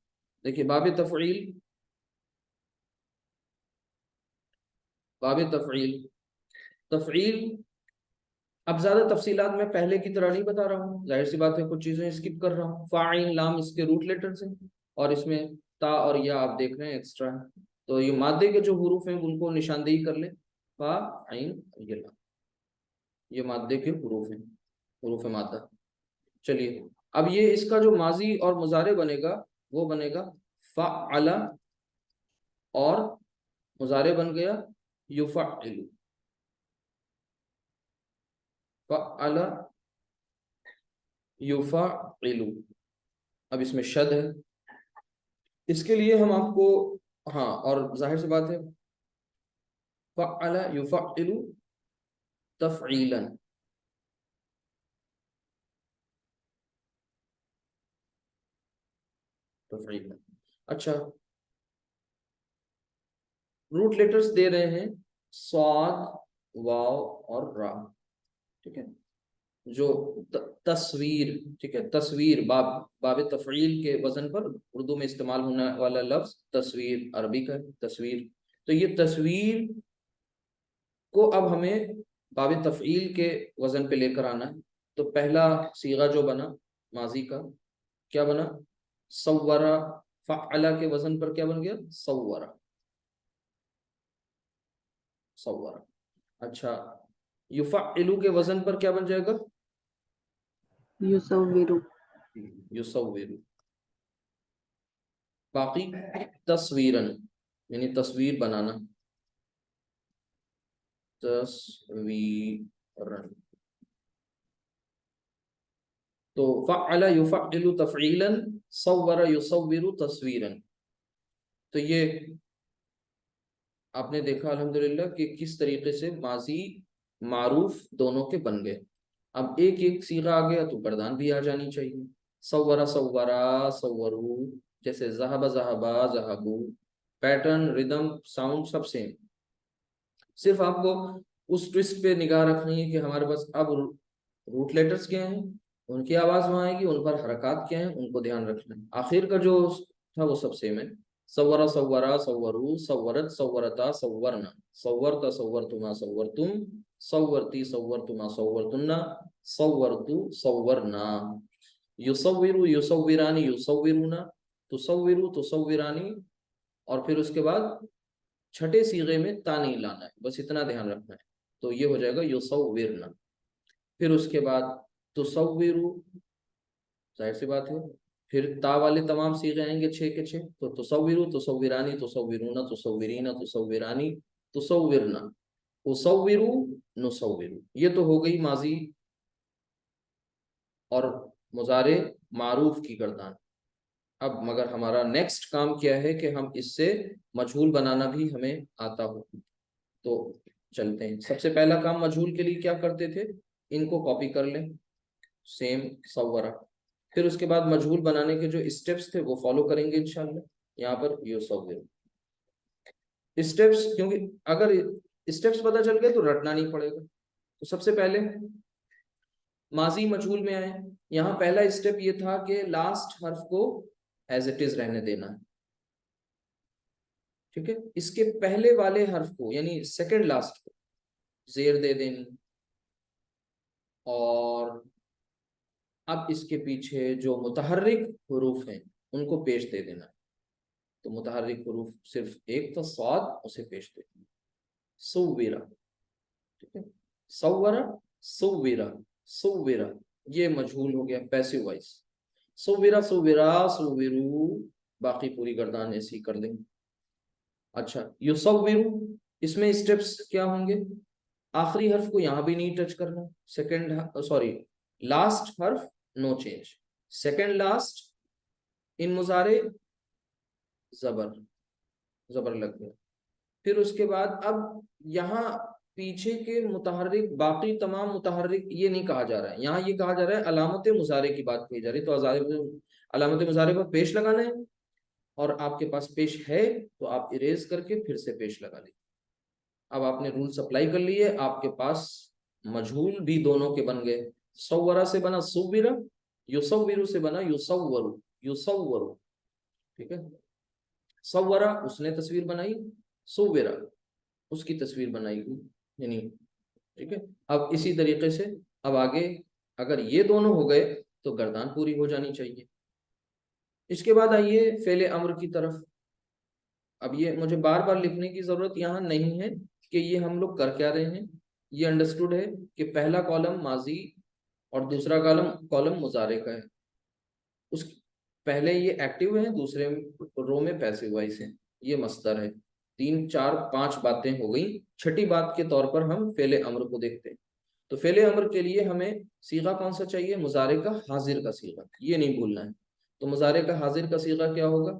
देखिए, बाब तफ़ईल, तफ़ईल। अब ज्यादा तफसीलात मैं पहले की तरह नहीं बता रहा हूँ, जाहिर सी बात है कुछ चीजें स्किप कर रहा हूँ। फ़ाइन लाम इसके रूट लेटर्स हैं, और इसमें ता और या आप देख रहे हैं एक्स्ट्रा है। तो ये मादे के जो हुरूफ हैं उनको निशानदेही कर ले, फा आइन ये लाम, ये मादे के हुरूफ हैं, हुरूफ मादा। चलिए, अब ये इसका जो माजी और मुजारे बनेगा वो बनेगा फ़अला, और मुजारे बन गया युफ़अलु, फ़अला युफ़अलु। अब इसमें शद है, इसके लिए हम आपको, हाँ, और जाहिर सी बात है फ़अला युफ़अलु तफ़ईलन। तफ़ईलन। अच्छा, रूट लेटर्स दे रहे हैं स्वाद, वाव और रा। ठीक है। जो तस्वीर, ठीक है, तस्वीर, बाब तफ़ईल के वजन पर उर्दू में इस्तेमाल होने वाला लफ्ज तस्वीर, अरबी का है तस्वीर। तो ये तस्वीर को अब हमें बाब तफ़ईल के वजन पे लेकर आना है। तो पहला सीगा जो बना माजी का, क्या बना, सव्वरा। फ़अला के वजन पर क्या बन गया, सव्वरा, सव्वरा। अच्छा, युफ़अलु के वजन पर क्या बन जाएगा, युसव्विरु, युसव्विरु। बाकी तस्वीरन यानी तस्वीर बनाना, तस्वीरन। तो फ़अल युफ़अलु तफ़ईलन, सव्वर युसव्विरु तस्वीरन। तो ये आपने देखा अल्हम्दुलिल्लाह कि किस तरीके से माजी मारूफ दोनों के बन गए। अब एक एक सीगा आ गया तो गर्दान भी आ जानी चाहिए। सव्वरा सव्वरा सव्वरू, जैसे ज़हबा ज़हबा ज़हबू, पैटर्न रिदम साउंड सब सेम। सिर्फ आपको उस ट्विस्ट पे निगाह रखनी है कि हमारे पास अब रूट लेटर्स क्या हैं, उनकी आवाज वहां आएगी, उन पर हरकत क्या है उनको ध्यान रखना है। आखिर का जो था वो सब सेम है। सव्वरा सव्वरा सव्वरू सव्वरत सव्वरता सव्वरना, सव्वरता सव्वरतुमा सव्वरतुम, सव्वरती सव्वरतुमा सव्वरतुन्ना, सव्वरतु सव्वरना। युसव्विरु युसव्विरानी युसव्विरुना, तुसव्विरु तुसव्विरानी। और फिर उसके बाद छठे सीगे में ता नहीं लाना है, बस इतना ध्यान रखना है। तो ये हो जाएगा युसव्विरना। फिर उसके बाद तुसव्विरु, जाहिर सी बात है। फिर ता वाले तमाम सीगे आएंगे छः के छः। तो तुसव्विरु तुसव्विरानी तुसव्विरूना तुसव्विरीना तुसव्विरानी तुसव्विरना, उसव्विरु नुसव्विरु। ये तो हो गई माजी और मुजारे मारूफ की गर्दान। अब मगर हमारा नेक्स्ट काम क्या है कि हम इससे मजहूल बनाना भी हमें आता हो। तो चलते हैं। सबसे पहला काम मजहूल के लिए क्या करते थे, इनको कॉपी कर लें, सेम सव्वरा। फिर उसके बाद मजहूल बनाने के जो स्टेप्स थे वो फॉलो करेंगे इंशाल्लाह। यहाँ पर युसव्विर स्टेप्स, क्योंकि अगर स्टेप्स पता चल गए तो रटना नहीं पड़ेगा। तो सबसे पहले माजी मजहूल में आए। यहाँ पहला स्टेप ये था कि लास्ट हर्फ को एज इट इज रहने देना है। ठीक है, इसके पहले वाले हर्फ को यानी सेकंड लास्ट को जेर दे देनी। और अब इसके पीछे जो मुतहर्रिक हुरूफ हैं उनको पेश दे देना है। तो मुतहर्रिक हुरूफ सिर्फ एक था, स्वाद, उसे पेश दे देना। सुव्विरा, ठीक है, सव्वरा सुव्विरा सुव्विरा, ये मजहूल हो गया पैसिव वॉइस। सुव्विरा सुव्विरा सुव्विरू, बाकी पूरी गर्दान ऐसी कर देंगे। अच्छा, युसव्विरु, इसमें स्टेप्स क्या होंगे, आखिरी हर्फ को यहां भी नहीं टच करना, सेकंड सॉरी लास्ट हर्फ no change, second last in मुजारे जबर, जबर लग गया। फिर उसके बाद अब यहाँ पीछे के मुतहर्रिक, बाकी तमाम मुतहर्रिक ये नहीं कहा जा रहा है, यहाँ ये कहा जा रहा है अलामत मुजारे की बात कही जा रही है। तो अलामत मुजारे पर पेश लगाना है, और आपके पास पेश है तो आप इरेज करके फिर से पेश लगा लीजिए। अब आपने रूल सप्लाई कर लिए, आपके पास मजहूल भी दोनों के बन गए। सव्वरा से बना सुव्विरा, युसव्विरु से बना युसव्वरु युसव्वरु। ठीक है, सव्वरा उसने तस्वीर बनाई, सुव्विरा उसकी तस्वीर बनाई यानी। ठीक है, अब इसी तरीके से अब आगे अगर ये दोनों हो गए तो गर्दान पूरी हो जानी चाहिए। इसके बाद आइए फेले अम्र की तरफ। अब ये मुझे बार बार लिखने की जरूरत यहाँ नहीं है कि ये हम लोग कर क्या रहे हैं। ये अंडरस्टूड है कि पहला कॉलम माजी और दूसरा कॉलम कॉलम मुजारे का है। उस पहले ये एक्टिव है, दूसरे रो में पैसिव वॉइस है। ये मस्तर है। तीन चार पांच बातें हो गई। छठी बात के तौर पर हम फेले अम्र को देखते हैं। तो फेले अम्र के लिए हमें सीगा कौन सा चाहिए, मुजारे का हाजिर का सीगा, ये नहीं भूलना है। तो मुजारे का हाजिर का सीगा क्या होगा,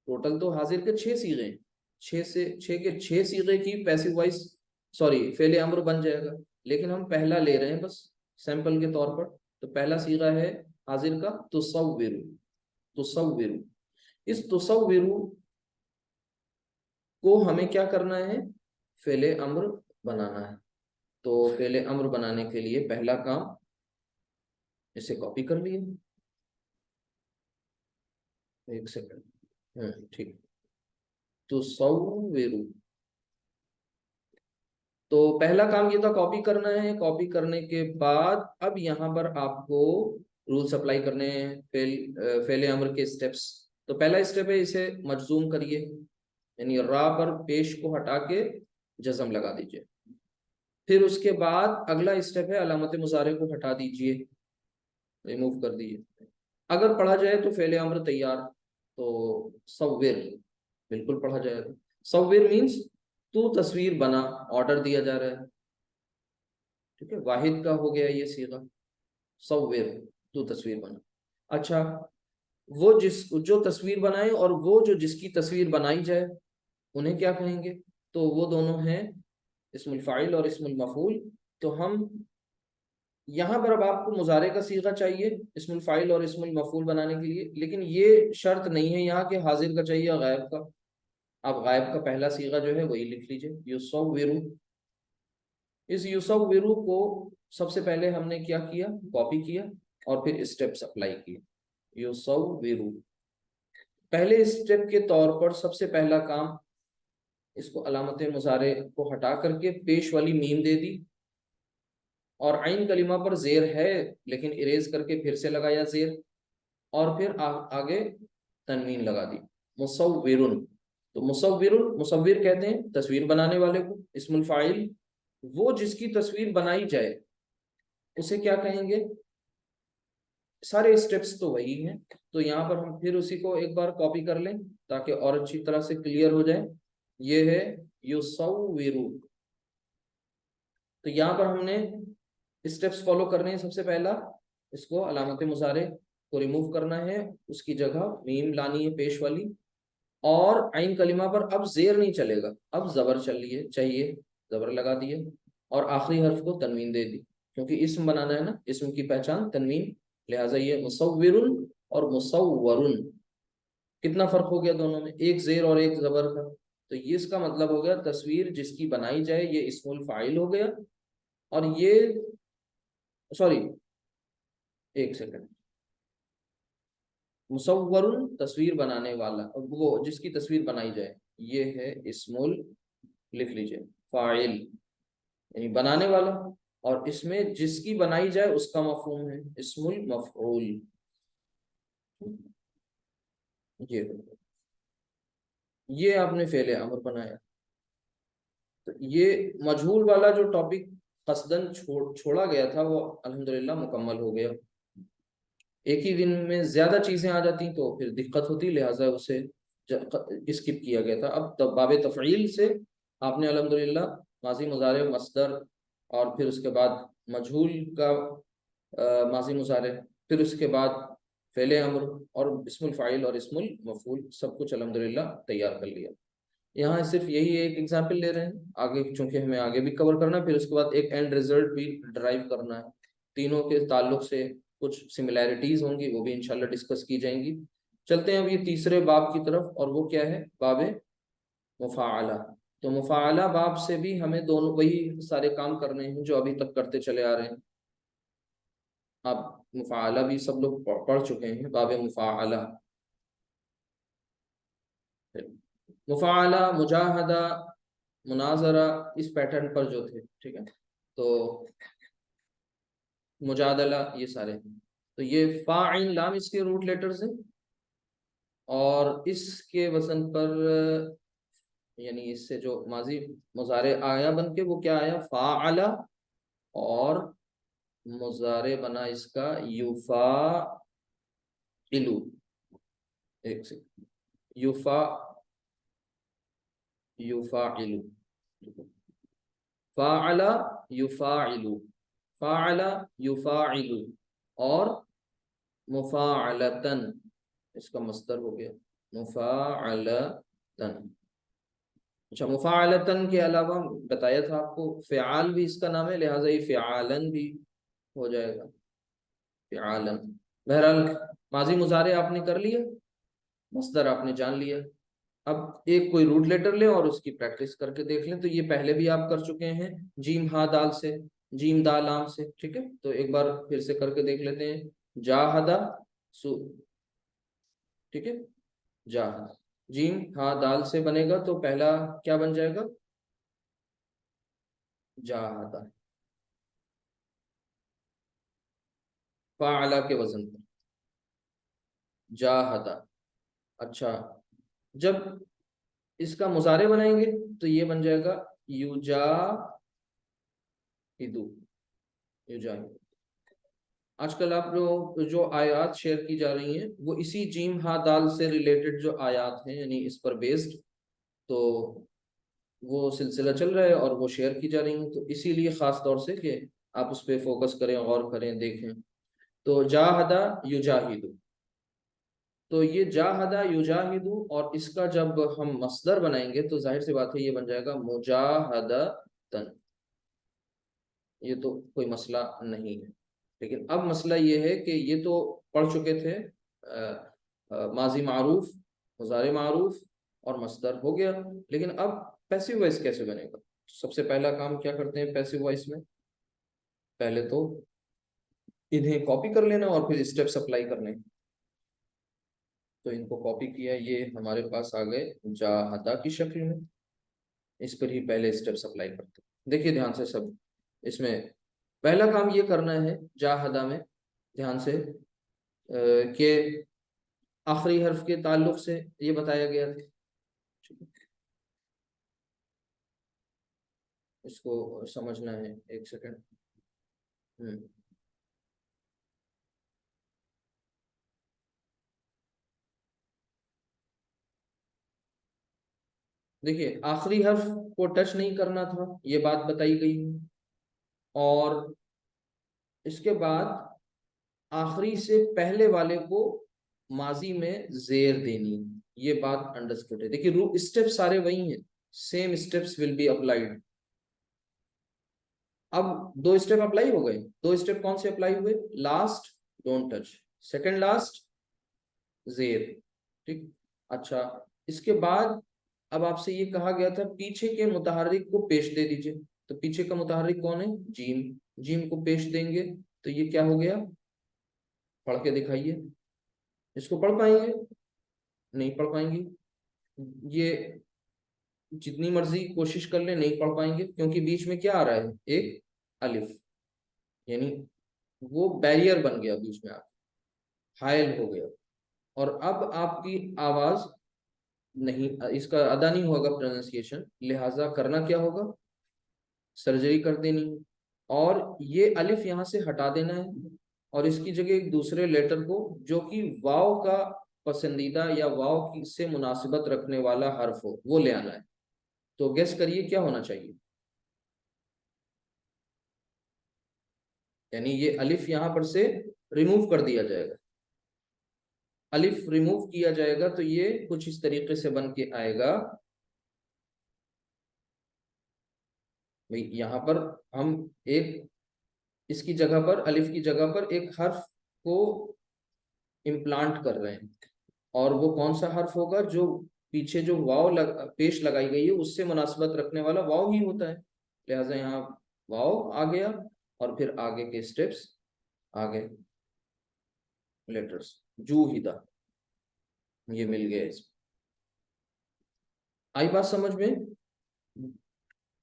टोटल तो हाजिर के छह सीगे हैं, छह से छह के छह सीगे की पैसिव वॉइस सॉरी फेले अम्र बन जाएगा। लेकिन हम पहला ले रहे हैं बस सैंपल के तौर पर। तो पहला सीगा है हाजिर का तुसव्विरु, तुसव्विरु। इस तुसव्विरु को हमें क्या करना है, फेले अम्र बनाना है। तो फेले अम्र बनाने के लिए पहला काम, इसे कॉपी कर लिए, एक सेकंड, ठीक। तुसव्विरु, तो पहला काम ये था कॉपी करना है। कॉपी करने के बाद अब यहाँ पर आपको रूल्स अप्लाई करने हैं, फेले अमर के स्टेप्स। तो पहला स्टेप है, इसे मजजूम करिए, यानी रा पर पेश को हटा के जज्म लगा दीजिए। फिर उसके बाद अगला स्टेप है अलामत मुजारे को हटा दीजिए, रिमूव कर दीजिए। अगर पढ़ा जाए तो फेले अम्र तैयार, तो सव्विर बिल्कुल पढ़ा जाएगा। सव्विर मीन्स तू तस्वीर बना, ऑर्डर दिया जा रहा है, ठीक है। वाहिद का हो गया ये सीगा, सव्विर तू तस्वीर बना। अच्छा, वो जो तस्वीर बनाए और वो जो जिसकी तस्वीर बनाई जाए, उन्हें क्या कहेंगे? तो वो दोनों हैं इस्मुल फाइल और इस्मुल मफूल। तो हम यहाँ पर, अब आपको मुजारे का सीगा चाहिए इस्मुल फाइल और इस्मुल मफूल बनाने के लिए, लेकिन ये शर्त नहीं है यहाँ के हाजिर का चाहिए या गायब का। आप गायब का पहला सीगा जो है वही लिख लीजिए, युसव्विरु। इस युसव्विरु को सबसे पहले हमने क्या किया, कॉपी किया और फिर स्टेप्स अप्लाई किए। युसव्विरु, पहले स्टेप के तौर पर सबसे पहला काम, इसको अलामत मुजारे को हटा करके पेश वाली मीम दे दी, और आइन कलिमा पर जेर है लेकिन इरेज करके फिर से लगाया जेर, और फिर आगे तनवीन लगा दी, मुसव्विरुन। तो मुसव्विरुन, मुसव्विर कहते हैं तस्वीर बनाने वाले को। इस्मुल फाइल, वो जिसकी तस्वीर बनाई जाए उसे क्या कहेंगे? सारे स्टेप्स तो वही हैं, तो यहाँ पर हम फिर उसी को एक बार कॉपी कर लें ताकि और अच्छी तरह से क्लियर हो जाए। ये है युसव्विरु। तो यहाँ पर हमने स्टेप्स फॉलो करने हैं। सबसे पहला, इसको अलामत मुजारे को रिमूव करना है, उसकी जगह मीम लानी है पेश वाली, और आइन कलिमा पर अब जेर नहीं चलेगा, अब जबर चाहिए, जबर लगा दिए, और आखिरी हर्फ को तनवीन दे दी, क्योंकि इसम बनाना है ना, इसम की पहचान तनवीन, लिहाजा ये मुसव्विरुन और मुसव्वरुन। कितना फर्क हो गया दोनों में, एक जेर और एक जबर का। तो ये इसका मतलब हो गया तस्वीर जिसकी बनाई जाए, ये इस्मुल फाइल हो गया, और ये, सॉरी एक सेकंड, मुसव्वरुन तस्वीर बनाने वाला, वो जिसकी तस्वीर बनाई जाए, ये है इस्मुल, लिख लीजिए, फाइल यानी बनाने वाला, और इसमें जिसकी बनाई जाए उसका मफहूम है इस्मुल मफऊल। ये आपने फेले अमर बनाया। तो ये मजहूल वाला जो टॉपिक कसदन छोड़ा गया था वो अल्हम्दुलिल्लाह मुकम्मल हो गया। एक ही दिन में ज्यादा चीजें आ जाती तो फिर दिक्कत होती, लिहाजा उसे स्किप किया गया था। अब बाब तफ़ईल से आपने अल्हम्दुलिल्लाह माजी मुजारे मस्दर, और फिर उसके बाद मजहूल का माजी मुजारे, फिर उसके बाद फ़ेले अम्र और इस्मुल फ़ाइल और इस्मुल मफ़ूल, सब कुछ अल्हम्दुलिल्लाह तैयार कर लिया। यहाँ सिर्फ यही एक एग्जाम्पल ले रहे हैं, आगे चूंकि हमें आगे भी कवर करना है, फिर उसके बाद एक एंड रिजल्ट भी ड्राइव करना है। तीनों के ताल्लुक से कुछ सिमिलैरिटीज होंगी, वो भी इंशाल्लाह डिस्कस की जाएंगी। चलते हैं अब ये तीसरे बाब की तरफ, और वो क्या है, बाब मुफ़ाअला। तो मुफ़ाअला बाब से भी हमें दोनों वही सारे काम करने हैं जो अभी तक करते चले आ रहे हैं। अब मुफ़ाअला भी सब लोग पढ़ चुके हैं, बाब मुफ़ाअला। मुफ़ाअला, मुजाहदा, मुनाजरा, इस पैटर्न पर जो थे, ठीक है। तो मुजादला, ये सारे, तो ये फा आइन लाम इसके रूट लेटर्स हैं, और इसके वजन पर, यानी इससे जो माजी मुजारे आया बन के, वो क्या आया, फ़ाअला, और मुजारे बना इसका युफा इलू। एक से युफा, युफा इलू, फ़ाअला युफ़ाइलु, फ़ाअला युफ़ाइलु, और मुफ़ाअलतन, इसका मस्दर हो गया मुफ़ाअलतन। अच्छा, मुफ़ाअलतन के अलावा बताया था आपको फ़िआल भी इसका नाम है, लिहाजा ये फ़िआलन भी हो जाएगा, फ़िआलन। बहरहाल माजी मुजारे आपने कर लिया, मस्दर आपने जान लिया। अब एक कोई रूट लेटर लें और उसकी प्रैक्टिस करके देख लें। तो ये पहले भी आप कर चुके हैं, जीम हा दाल से, जीम दाल आम से, ठीक है। तो एक बार फिर से करके देख लेते हैं, जाहदा सु, ठीक है, जाहदा, जीम हा दाल से बनेगा तो पहला क्या बन जाएगा, जाहदा, फाअला के वजन पर, जाहदा। अच्छा, जब इसका मुजारे बनाएंगे तो ये बन जाएगा युजा, युजाहिदु, आजकल आप जो आयात शेयर की जा रही हैं वो इसी जीम हा दाल से रिलेटेड जो आयात हैं, यानी इस पर बेस्ड, तो वो सिलसिला चल रहा है और वो शेयर की जा रही हैं, तो इसीलिए खास तौर से कि आप उस पर फोकस करें, गौर करें, देखें। तो जाहदा युजाहिदु, तो ये जाहदा युजाहिदु, और इसका जब हम मसदर बनाएंगे तो जाहिर सी बात है ये बन जाएगा मुजाहदतन। ये तो कोई मसला नहीं है, लेकिन अब मसला ये है कि ये तो पढ़ चुके थे, माजी मारूफ, मुजारे मारूफ और मसदर हो गया, लेकिन अब पैसिव वॉइस कैसे बनेगा? सबसे पहला काम क्या करते हैं पैसिव वॉइस में? पहले तो इन्हें कॉपी कर लेना और फिर स्टेप्स अप्लाई करने। तो इनको कॉपी किया, ये हमारे पास आ गए जाहदा की शक्ल में। इस पर ही पहले स्टेप्स अप्लाई करते हैं। देखिए ध्यान से सब, इसमें पहला काम ये करना है जाहदा में, ध्यान से, कि आखिरी हर्फ के ताल्लुक से ये बताया गया था। इसको समझना है, एक सेकंड। देखिए आखिरी हर्फ को टच नहीं करना था, ये बात बताई गई है। और इसके बाद आखिरी से पहले वाले को माजी में जेर देनी, ये बात अंडरस्टूड है। देखिए रू स्टेप सारे वही हैं, same steps will be applied. अब दो स्टेप अप्लाई हो गए, दो स्टेप कौन से अप्लाई हुए? Last don't touch, second last जेर, ठीक। अच्छा, इसके बाद अब आपसे ये कहा गया था पीछे के मुतहर्रिक को पेश दे दीजिए। तो पीछे का मुतहर्रिक कौन है? जीम। जीम को पेश देंगे तो ये क्या हो गया? पढ़ के दिखाइए। इसको पढ़ पाएंगे? नहीं पढ़ पाएंगे। ये जितनी मर्जी कोशिश कर ले नहीं पढ़ पाएंगे, क्योंकि बीच में क्या आ रहा है? एक अलिफ, यानी वो बैरियर बन गया बीच में, आप हायल हो गया। और अब आपकी आवाज नहीं, इसका अदा नहीं होगा प्रोनाउंसिएशन, लिहाजा करना क्या होगा? सर्जरी कर देनी है। और ये अलिफ यहाँ से हटा देना है और इसकी जगह एक दूसरे लेटर को, जो कि वाव का पसंदीदा या वाव की से मुनासिबत रखने वाला हर्फ हो, वो ले आना है। तो गेस करिए क्या होना चाहिए? यानी ये अलिफ यहाँ पर से रिमूव कर दिया जाएगा। अलिफ रिमूव किया जाएगा तो ये कुछ इस तरीके से बन के आएगा। भाई यहाँ पर हम एक, इसकी जगह पर, अलिफ की जगह पर एक हर्फ को इम्प्लांट कर रहे हैं, और वो कौन सा हर्फ होगा? जो पीछे जो पेश लगाई गई है उससे मुनासिबत रखने वाला वाव ही होता है। लिहाजा यहाँ वाव आ गया और फिर आगे के स्टेप्स, आगे लेटर्स जूहिदा, ये मिल गया इसमें। आई बात समझ में?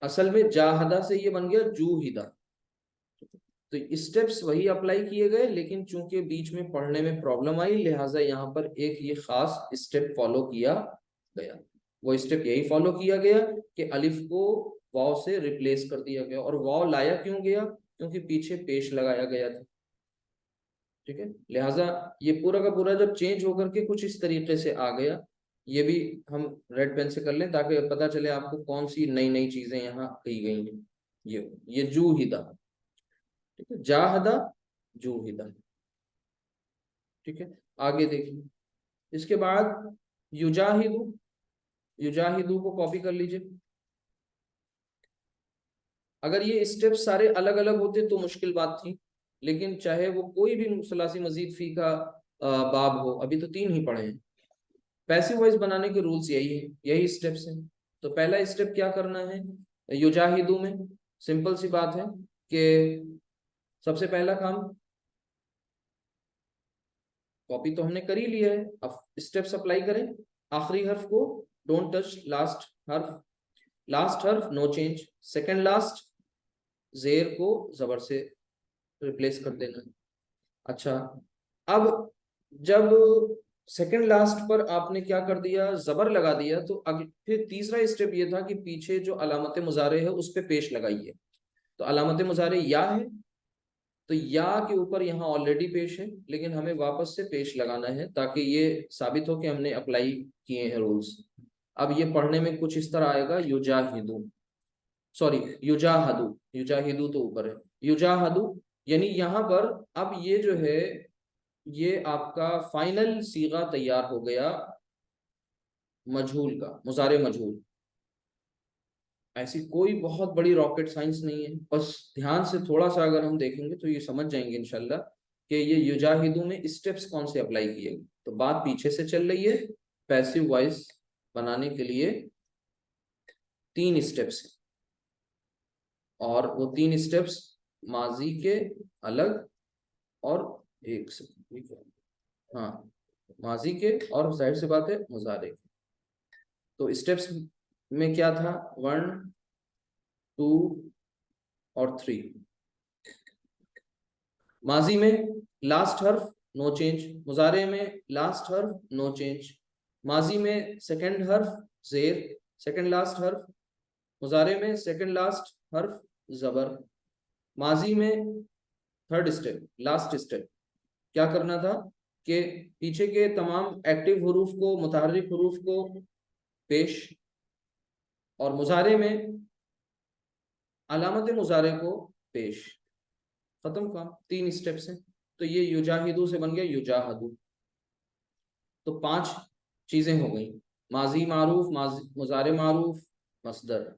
असल में जाहदा से ये बन गया जूहिदा। तो स्टेप्स वही अप्लाई किए गए, लेकिन चूंकि बीच में पढ़ने में प्रॉब्लम आई, लिहाजा यहाँ पर एक ये खास स्टेप फॉलो किया गया। वो स्टेप यही फॉलो किया गया कि अलिफ को वाव से रिप्लेस कर दिया गया। और वाव लाया क्यों गया? क्योंकि पीछे पेश लगाया गया था, ठीक है। लिहाजा ये पूरा का पूरा जब चेंज होकर के कुछ इस तरीके से आ गया, ये भी हम रेड पेन से कर लें ताकि पता चले आपको कौन सी नई नई चीजें यहाँ कही गई हैं। ये जूहिदा, ठीक है, जाहदा जूहिदा, ठीक है। आगे देखिए, इसके बाद युजाहिदू, युजाहिदू को कॉपी कर लीजिए। अगर ये स्टेप सारे अलग अलग होते तो मुश्किल बात थी, लेकिन चाहे वो कोई भी सलासी मजीद फी का बाब हो, अभी तो तीन ही पढ़े हैं। पैसिव वॉइस बनाने के रूल्स यही है, यही स्टेप्स हैं। तो पहला स्टेप क्या करना है युजाहिदू में? सिंपल सी बात है कि सबसे पहला काम, कॉपी तो हमने कर ही लिया है, अब स्टेप्स अप्लाई करें। आखिरी हर्फ को डोंट टच, लास्ट हर्फ, लास्ट हर्फ नो चेंज, सेकंड लास्ट जेर को जबर से रिप्लेस कर देना। अच्छा, अब जब सेकंड लास्ट पर आपने क्या कर दिया? जबर लगा दिया, तो फिर तीसरा स्टेप ये था कि पीछे जो अलामत मुजारे है उस पर पेश लगाइए। तो अलामत मुजारे या है, तो या के ऊपर यहाँ ऑलरेडी पेश है, लेकिन हमें वापस से पेश लगाना है ताकि ये साबित हो कि हमने अप्लाई किए हैं रूल्स। अब ये पढ़ने में कुछ इस तरह आएगा, युजाहिदू, सॉरी युजाहदू, युजाहिदू तो ऊपर है, युजाहदू। यानी यहाँ पर अब ये जो है, ये आपका फाइनल सीगा तैयार हो गया मजहूल का, मुजारे मजहूल। ऐसी कोई बहुत बड़ी रॉकेट साइंस नहीं है, बस ध्यान से थोड़ा सा अगर हम देखेंगे तो ये समझ जाएंगे इंशाल्लाह कि ये युजाहिदू में स्टेप्स कौन से अप्लाई किए गए। तो बात पीछे से चल रही है, पैसिव वॉइस बनाने के लिए 3 स्टेप्स हैं, और वो 3 स्टेप्स माजी के अलग और एक से, ठीक है, हाँ, माजी के और जाहिर सी बात है मुजारे के। तो स्टेप्स में क्या था, 1 2 और 3। माजी में लास्ट हर्फ नो चेंज, मुजारे में लास्ट हर्फ नो चेंज। माजी में सेकंड हर्फ जेर, सेकंड लास्ट हर्फ। मुजारे में सेकंड लास्ट हर्फ जबर। माजी में थर्ड स्टेप, लास्ट स्टेप क्या करना था कि पीछे के तमाम एक्टिव हरूफ को, मुतहर्रिक हरूफ को पेश, और मुजारे में अलामत मुजारे को पेश। खत्म काम, 3 स्टेप्स हैं। तो ये युजाहिदू से बन गया युजाहदू। तो 5 चीजें हो गई, माजी मारूफ, मुजारे मारूफ, मसदर,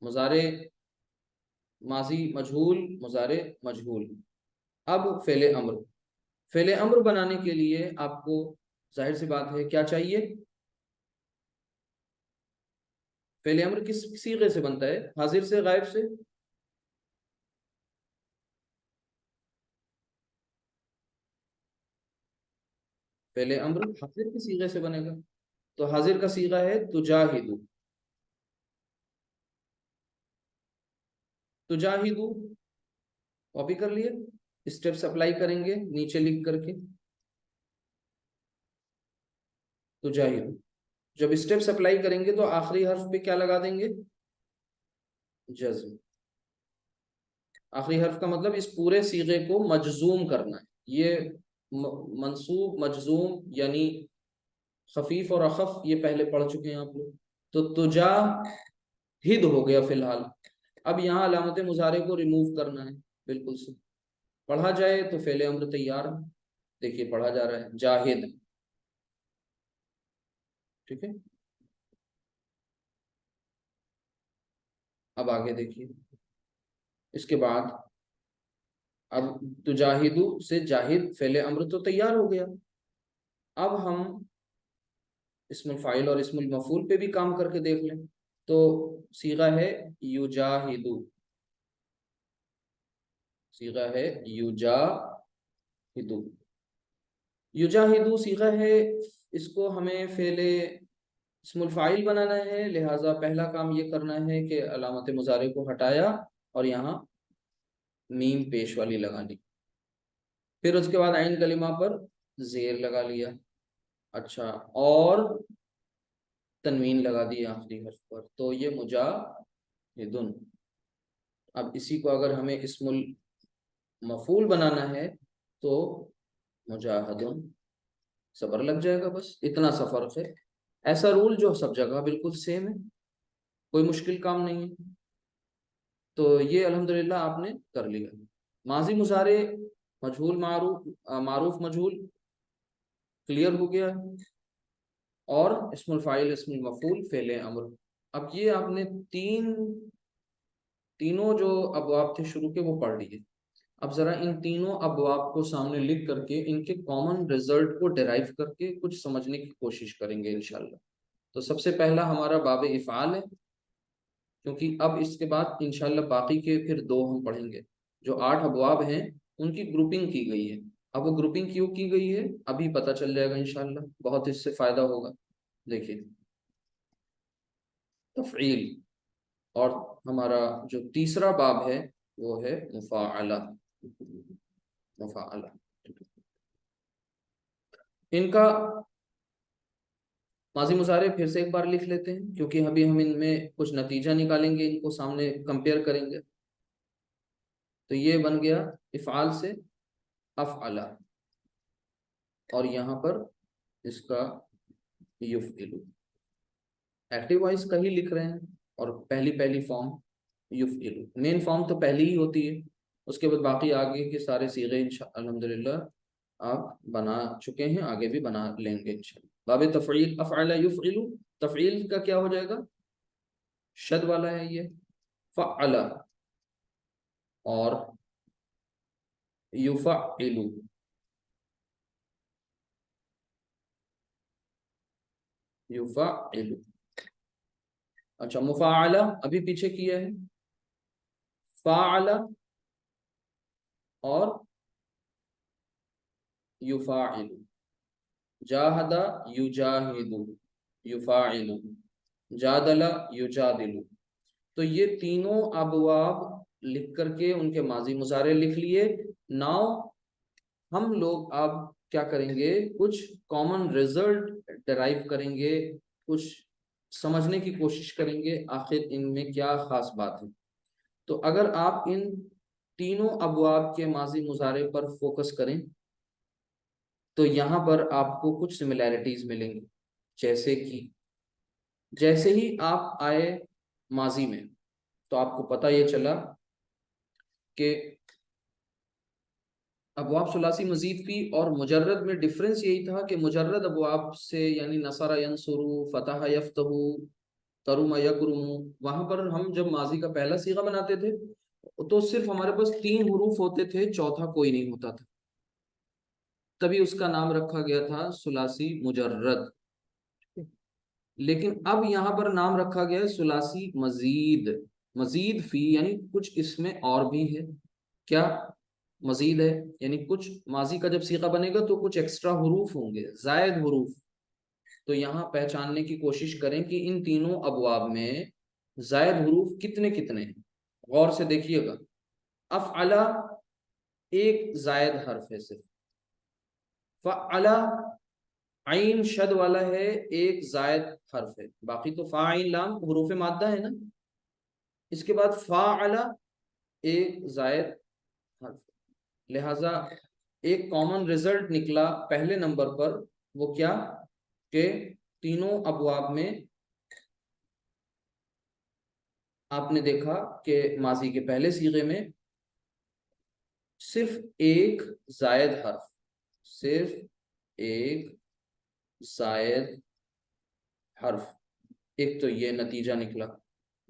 मुजारे माजी मजहूल, मुजारे मजहूल। अब फेले अम्र, फेले अम्र बनाने के लिए आपको जाहिर सी बात है क्या चाहिए, फेले अम्र किस सीगे से बनता है, हाजिर से गायब से। फेले अम्र हाजिर के सीगे से बनेगा, तो हाजिर का सीगा है तुजाहिदू, तुजाहिदू। कॉपी कर लिए, स्टेप्स अप्लाई करेंगे नीचे लिख करके, तुजाहिदू। जब स्टेप्स अप्लाई करेंगे तो आखिरी हर्फ पे क्या लगा देंगे, जज्म। आखिरी हर्फ का मतलब इस पूरे सीगे को मजजूम करना है। ये मंसूब मजजूम यानी खफीफ और अखफ ये पहले पढ़ चुके हैं आप लोग। तो तुजा हिद हो गया फिलहाल। अब यहाँ अलामत मुजारे को रिमूव करना है, बिल्कुल से पढ़ा जाए तो फेले अम्र तैयार। देखिए पढ़ा जा रहा है जाहिद, ठीक है। अब आगे देखिए, इसके बाद अब तुजाहिदू से जाहिद फेले अम्र तो तैयार हो गया। अब हम इस्मुल फाइल और इस्मुल मफूल पे भी काम करके देख लें। तो सीगा है युजाहिदू, सीगा है युजाहिदू, युजाहिदू सीगा है। इसको हमें फेले इस्मुल फाइल बनाना है, लिहाजा पहला काम ये करना है कि अलामत मुजारे को हटाया और यहाँ मीम पेश वाली लगानी। फिर उसके बाद आइन कलिमा पर जेर लगा लिया, अच्छा, और तनवीन लगा दी आखिरी हर्फ पर, तो ये मुजाहिदुन। अब इसी को अगर हमें इस्मुल मफूल बनाना है तो मुजाहदुन, सबर लग जाएगा, बस इतना सा फर्क है। ऐसा रूल जो सब जगह बिल्कुल सेम है, कोई मुश्किल काम नहीं है। तो ये अल्हम्दुलिल्लाह आपने कर लिया। माजी मुजारे मजहूल मारूफ, मारूफ मजहूल क्लियर हो गया, और इस्मुल फाइल इस्मुल मफूल फेले अम्र। अब ये आपने तीनों जो अबवाब थे शुरू के वो पढ़ लिए। अब जरा इन तीनों अबवाब को सामने लिख करके इनके कॉमन रिजल्ट को डिराइव करके कुछ समझने की कोशिश करेंगे इंशाल्लाह। तो सबसे पहला हमारा बाब इफ़ाल है, क्योंकि अब इसके बाद इंशाल्लाह बाकी के फिर 2 हम पढ़ेंगे। जो 8 अबवाब हैं उनकी ग्रुपिंग की गई है। अब वो ग्रुपिंग क्यों की गई है अभी पता चल जाएगा इंशाल्लाह, बहुत इससे फायदा होगा। देखिए, तफ़ईल, और हमारा जो तीसरा बाब है वो है मुफ़ाअला, मुफ़ाअला। इनका माजी मुजारे फिर से एक बार लिख लेते हैं, क्योंकि अभी हम इनमें कुछ नतीजा निकालेंगे, इनको सामने कंपेयर करेंगे। तो ये बन गया इफ़आल से अफ़अला, और यहाँ पर इसका युफ़इलु, एक्टिव वॉइस का ही लिख रहे हैं, और पहली पहली फॉर्म युफ़इलु, मेन फॉर्म तो पहली ही होती है, उसके बाद बाकी आगे के सारे सीगे अल्हम्दुलिल्लाह आप बना चुके हैं, आगे भी बना लेंगे इंशाअल्लाह। बाब तफ़ईल अफ़अला युफ़इलु, तफ़ईल का क्या हो जाएगा, शद वाला है ये, फ़अला और युफ़अलु, युफ़अलु। अच्छा, मुफ़अला अभी पीछे किया है, फ़अला और युफ़ाइलु, जाहदा युजाहिदु, युफ़ाइलु, जादला युजादिलु। तो ये तीनों अबवाब लिख करके उनके माजी मुजारे लिख लिए। नाउ हम लोग अब क्या करेंगे, कुछ कॉमन रिजल्ट डराइव करेंगे, कुछ समझने की कोशिश करेंगे आखिर इनमें क्या खास बात है। तो अगर आप इन तीनों अबवाब के माजी मुजारे पर फोकस करें तो यहाँ पर आपको कुछ सिमिलैरिटीज मिलेंगी। जैसे कि जैसे ही आप आए माजी में तो आपको पता ये चला कि अबवाब सुलासी मजीद फी और मुजर्रद में डिफरेंस यही था कि मुजर्रद अबवाब से यानी नसरा यंसुरु, फतह यफ्तहु, करुम यकरुमु, वहां पर हम जब माजी का पहला सीगा बनाते थे तो सिर्फ हमारे पास 3 हरूफ होते थे, चौथा कोई नहीं होता था, तभी उसका नाम रखा गया था सुलासी मुजर्रद। लेकिन अब यहाँ पर नाम रखा गया है सुलासी मजीद, मजीद फी यानी कुछ इसमें और भी है। क्या मजीद है, यानी कुछ माजी का जब सीगा बनेगा तो कुछ एक्स्ट्रा हरूफ होंगे, जायद हरूफ। तो यहाँ पहचानने की कोशिश करें कि इन तीनों अबवाब में जायद हरूफ कितने कितने हैं, गौर से देखिएगा। अफ़अला एक जायद हर्फ है सिर्फ, फ़अला आइन शद वाला है, एक जायद हर्फ है, बाकी तो फा आइन लाम हुरूफ मादा है ना। इसके बाद फ़अला एक जायद हर्फ, लिहाजा एक कॉमन रिजल्ट निकला पहले नंबर पर, वो क्या कि तीनों अबवाब में आपने देखा कि माजी के पहले सीगे में सिर्फ एक जायद हर्फ, सिर्फ एक जायद हर्फ, एक तो ये नतीजा निकला।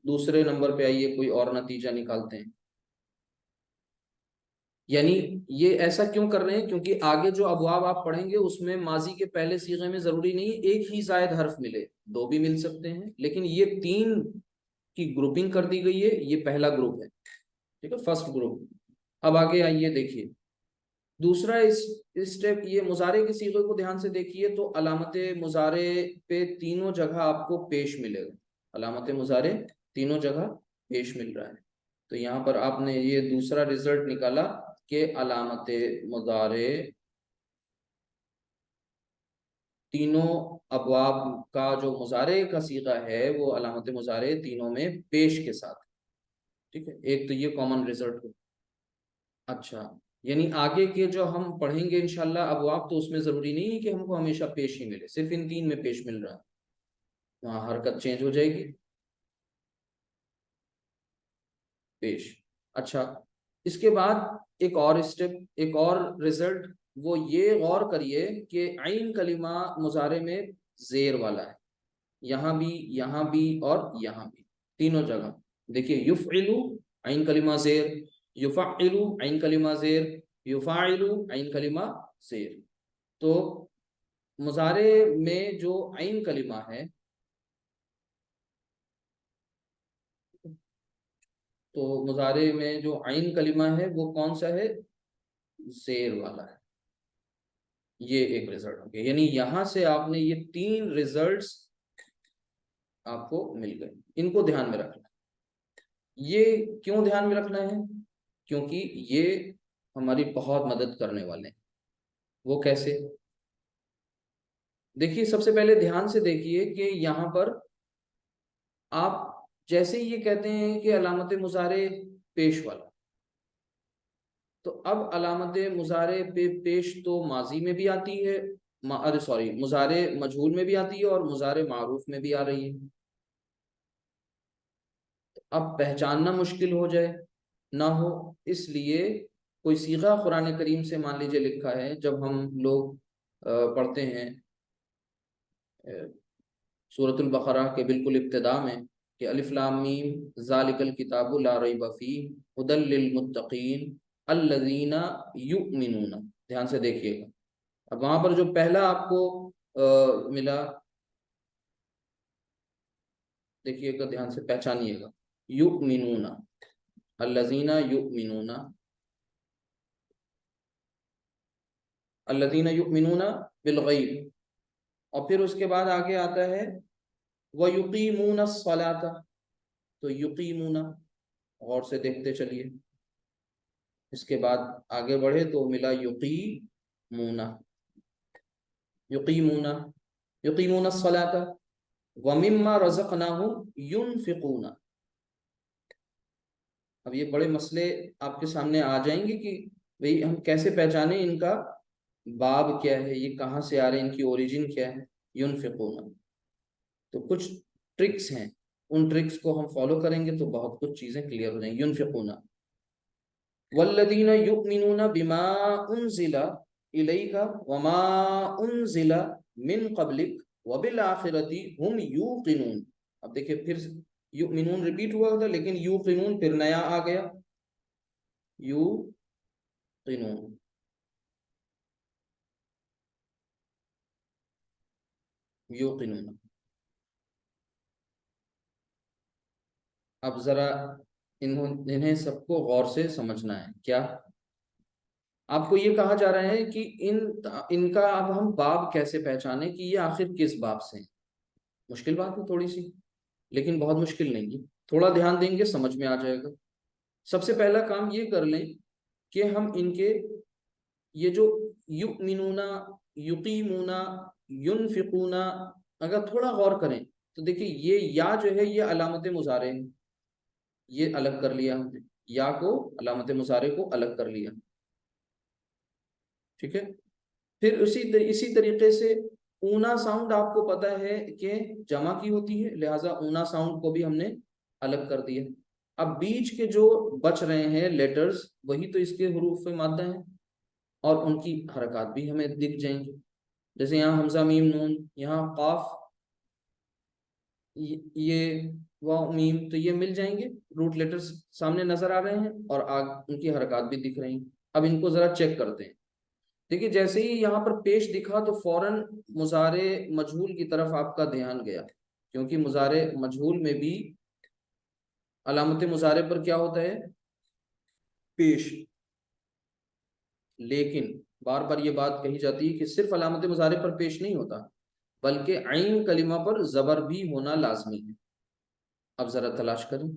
दूसरे नंबर पे आइए कोई और नतीजा निकालते हैं। यानी ये ऐसा क्यों कर रहे हैं, क्योंकि आगे जो अबवाब आप पढ़ेंगे उसमें माजी के पहले सीगे में जरूरी नहीं एक ही जायद हर्फ मिले, दो भी मिल सकते हैं, लेकिन ये 3 की ग्रुपिंग कर दी गई है, ये पहला ग्रुप है, ठीक है, फर्स्ट ग्रुप। अब आगे आइए देखिए दूसरा इस स्टेप, ये मुजारे के सीगे को ध्यान से देखिए तो अलामत मुजारे पे तीनों जगह आपको पेश मिलेगा, अलामत मुजारे तीनों जगह पेश मिल रहा है। तो यहाँ पर आपने ये दूसरा रिजल्ट निकाला कि अलामत मुजारे तीनों अबवाब का जो मुजारे का सीगा है वो अलामत मुजारे तीनों में पेश के साथ, ठीक है, एक तो ये कॉमन रिजल्ट हो। अच्छा, यानी आगे के जो हम पढ़ेंगे इंशाल्लाह अबवाब तो उसमें जरूरी नहीं है कि हमको हमेशा पेश ही मिले, सिर्फ इन 3 में पेश मिल रहा है, वहाँ हरकत चेंज हो जाएगी, पेश। अच्छा, इसके बाद एक और स्टेप, एक और रिजल्ट, वो ये गौर करिए कि आइन कलिमा मुजारे में जेर वाला है, यहाँ भी और यहाँ भी, तीनों जगह। देखिए युफ़इलु आइन कलिमा जेर, युफ़अलु आइन कलिमा जेर, युफ़ाइलु आइन कलिमा जेर। तो मुजारे में जो आइन कलिमा है, तो मुजारे में जो आइन कलिमा है वो कौन सा है, जेर वाला है। ये एक रिजल्ट हो गया, यानी यहां से आपने ये 3 रिजल्ट्स आपको मिल गए, इनको ध्यान में रखना। ये क्यों ध्यान में रखना है, क्योंकि ये हमारी बहुत मदद करने वाले हैं। वो कैसे, देखिए सबसे पहले ध्यान से देखिए कि यहाँ पर आप जैसे ही ये कहते हैं कि अलामत मुजारे पेश वाला, तो अब अलामत मुजारे पे पेश तो माजी में भी आती है, अरे सॉरी, मुजारे मजहूल में भी आती है और मुजारे मारूफ में भी आ रही है। अब पहचानना मुश्किल हो जाए ना हो, इसलिए कोई सीगा कुरान करीम से मान लीजिए लिखा है, जब हम लोग पढ़ते हैं सूरतुल बकरा के बिल्कुल इब्तिदा में कि अलिफ लाम मीम ज़ालिकल किताबु ला रैब फीह हुदल लिल मुत्तकीन अल्लज़ीना युमिनूना। ध्यान से देखिएगा, अब वहां पर जो पहला आपको मिला, देखिएगा ध्यान से पहचानिएगा, युमिनूना, अल्लज़ीना युमिनूना, अल्लज़ीना युमिनूना बिल गैब। और फिर उसके बाद आगे आता है व युकीमून सलाता। तो युकीमूना, गौर से देखते चलिए, इसके बाद आगे बढ़े तो मिला युकीमूना, युकीमूना, युकीमून सलाता व मिम्मा रज़क़नाहुम युनफिकूना। अब ये बड़े मसले आपके सामने आ जाएंगे कि भाई हम कैसे पहचाने इनका बाब क्या है, ये कहाँ से आ रहे हैं, इनकी ओरिजिन क्या है। युनफिकूना, तो कुछ ट्रिक्स हैं, उन ट्रिक्स को हम फॉलो करेंगे तो बहुत कुछ चीजें क्लियर हो जाएंगी। युनफिकूना वल्लदीना युमिनूना बिमा उनजिला इलैका वमा उनजिला मिन क़ब्लिक वबिल आखिरति हुम यूक़िनून। अब देखिए फिर युमिनून रिपीट हुआ था, लेकिन यूक़िनून फिर नया आ गया, यूक़िनून, यूक़िनून। अब जरा इन्हें सबको गौर से समझना है। क्या आपको ये कहा जा रहा है कि इनका अब हम बाब कैसे पहचाने कि ये आखिर किस बाब से हैं? मुश्किल बात है थोड़ी सी, लेकिन बहुत मुश्किल नहीं है, थोड़ा ध्यान देंगे समझ में आ जाएगा। सबसे पहला काम ये कर लें कि हम इनके ये जो युमिनूना, युकीमूना, युनफिकूना, अगर थोड़ा गौर करें तो देखिए ये या जो है ये अलामत मुजारे है, ये अलग कर लिया हमने, या को अलामत मुजारे को अलग कर लिया। ठीक है, फिर इसी तरीके से ऊना साउंड आपको पता है कि जमा की होती है, लिहाजा ऊना साउंड को भी हमने अलग कर दिया। अब बीच के जो बच रहे हैं लेटर्स, वही तो इसके हुरूफ मादा हैं और उनकी हरकत भी हमें दिख जाएंगी। जैसे यहाँ हमजा मीम नून, यहाँ काफ, ये वाव मीम, तो ये मिल जाएंगे, रूट लेटर्स सामने नजर आ रहे हैं और आग उनकी हरकत भी दिख रही हैं। अब इनको जरा चेक करते हैं। देखिए जैसे ही यहाँ पर पेश दिखा तो फौरन मुजारे मजहूल की तरफ आपका ध्यान गया, क्योंकि मुजारे मजहूल में भी अलामत मुजारे पर क्या होता है, पेश। लेकिन बार बार ये बात कही जाती है कि सिर्फ अलामत मुजारे पर पेश नहीं होता, बल्कि आइन कलिमा पर जबर भी होना लाजमी है। अब जरा तलाश करें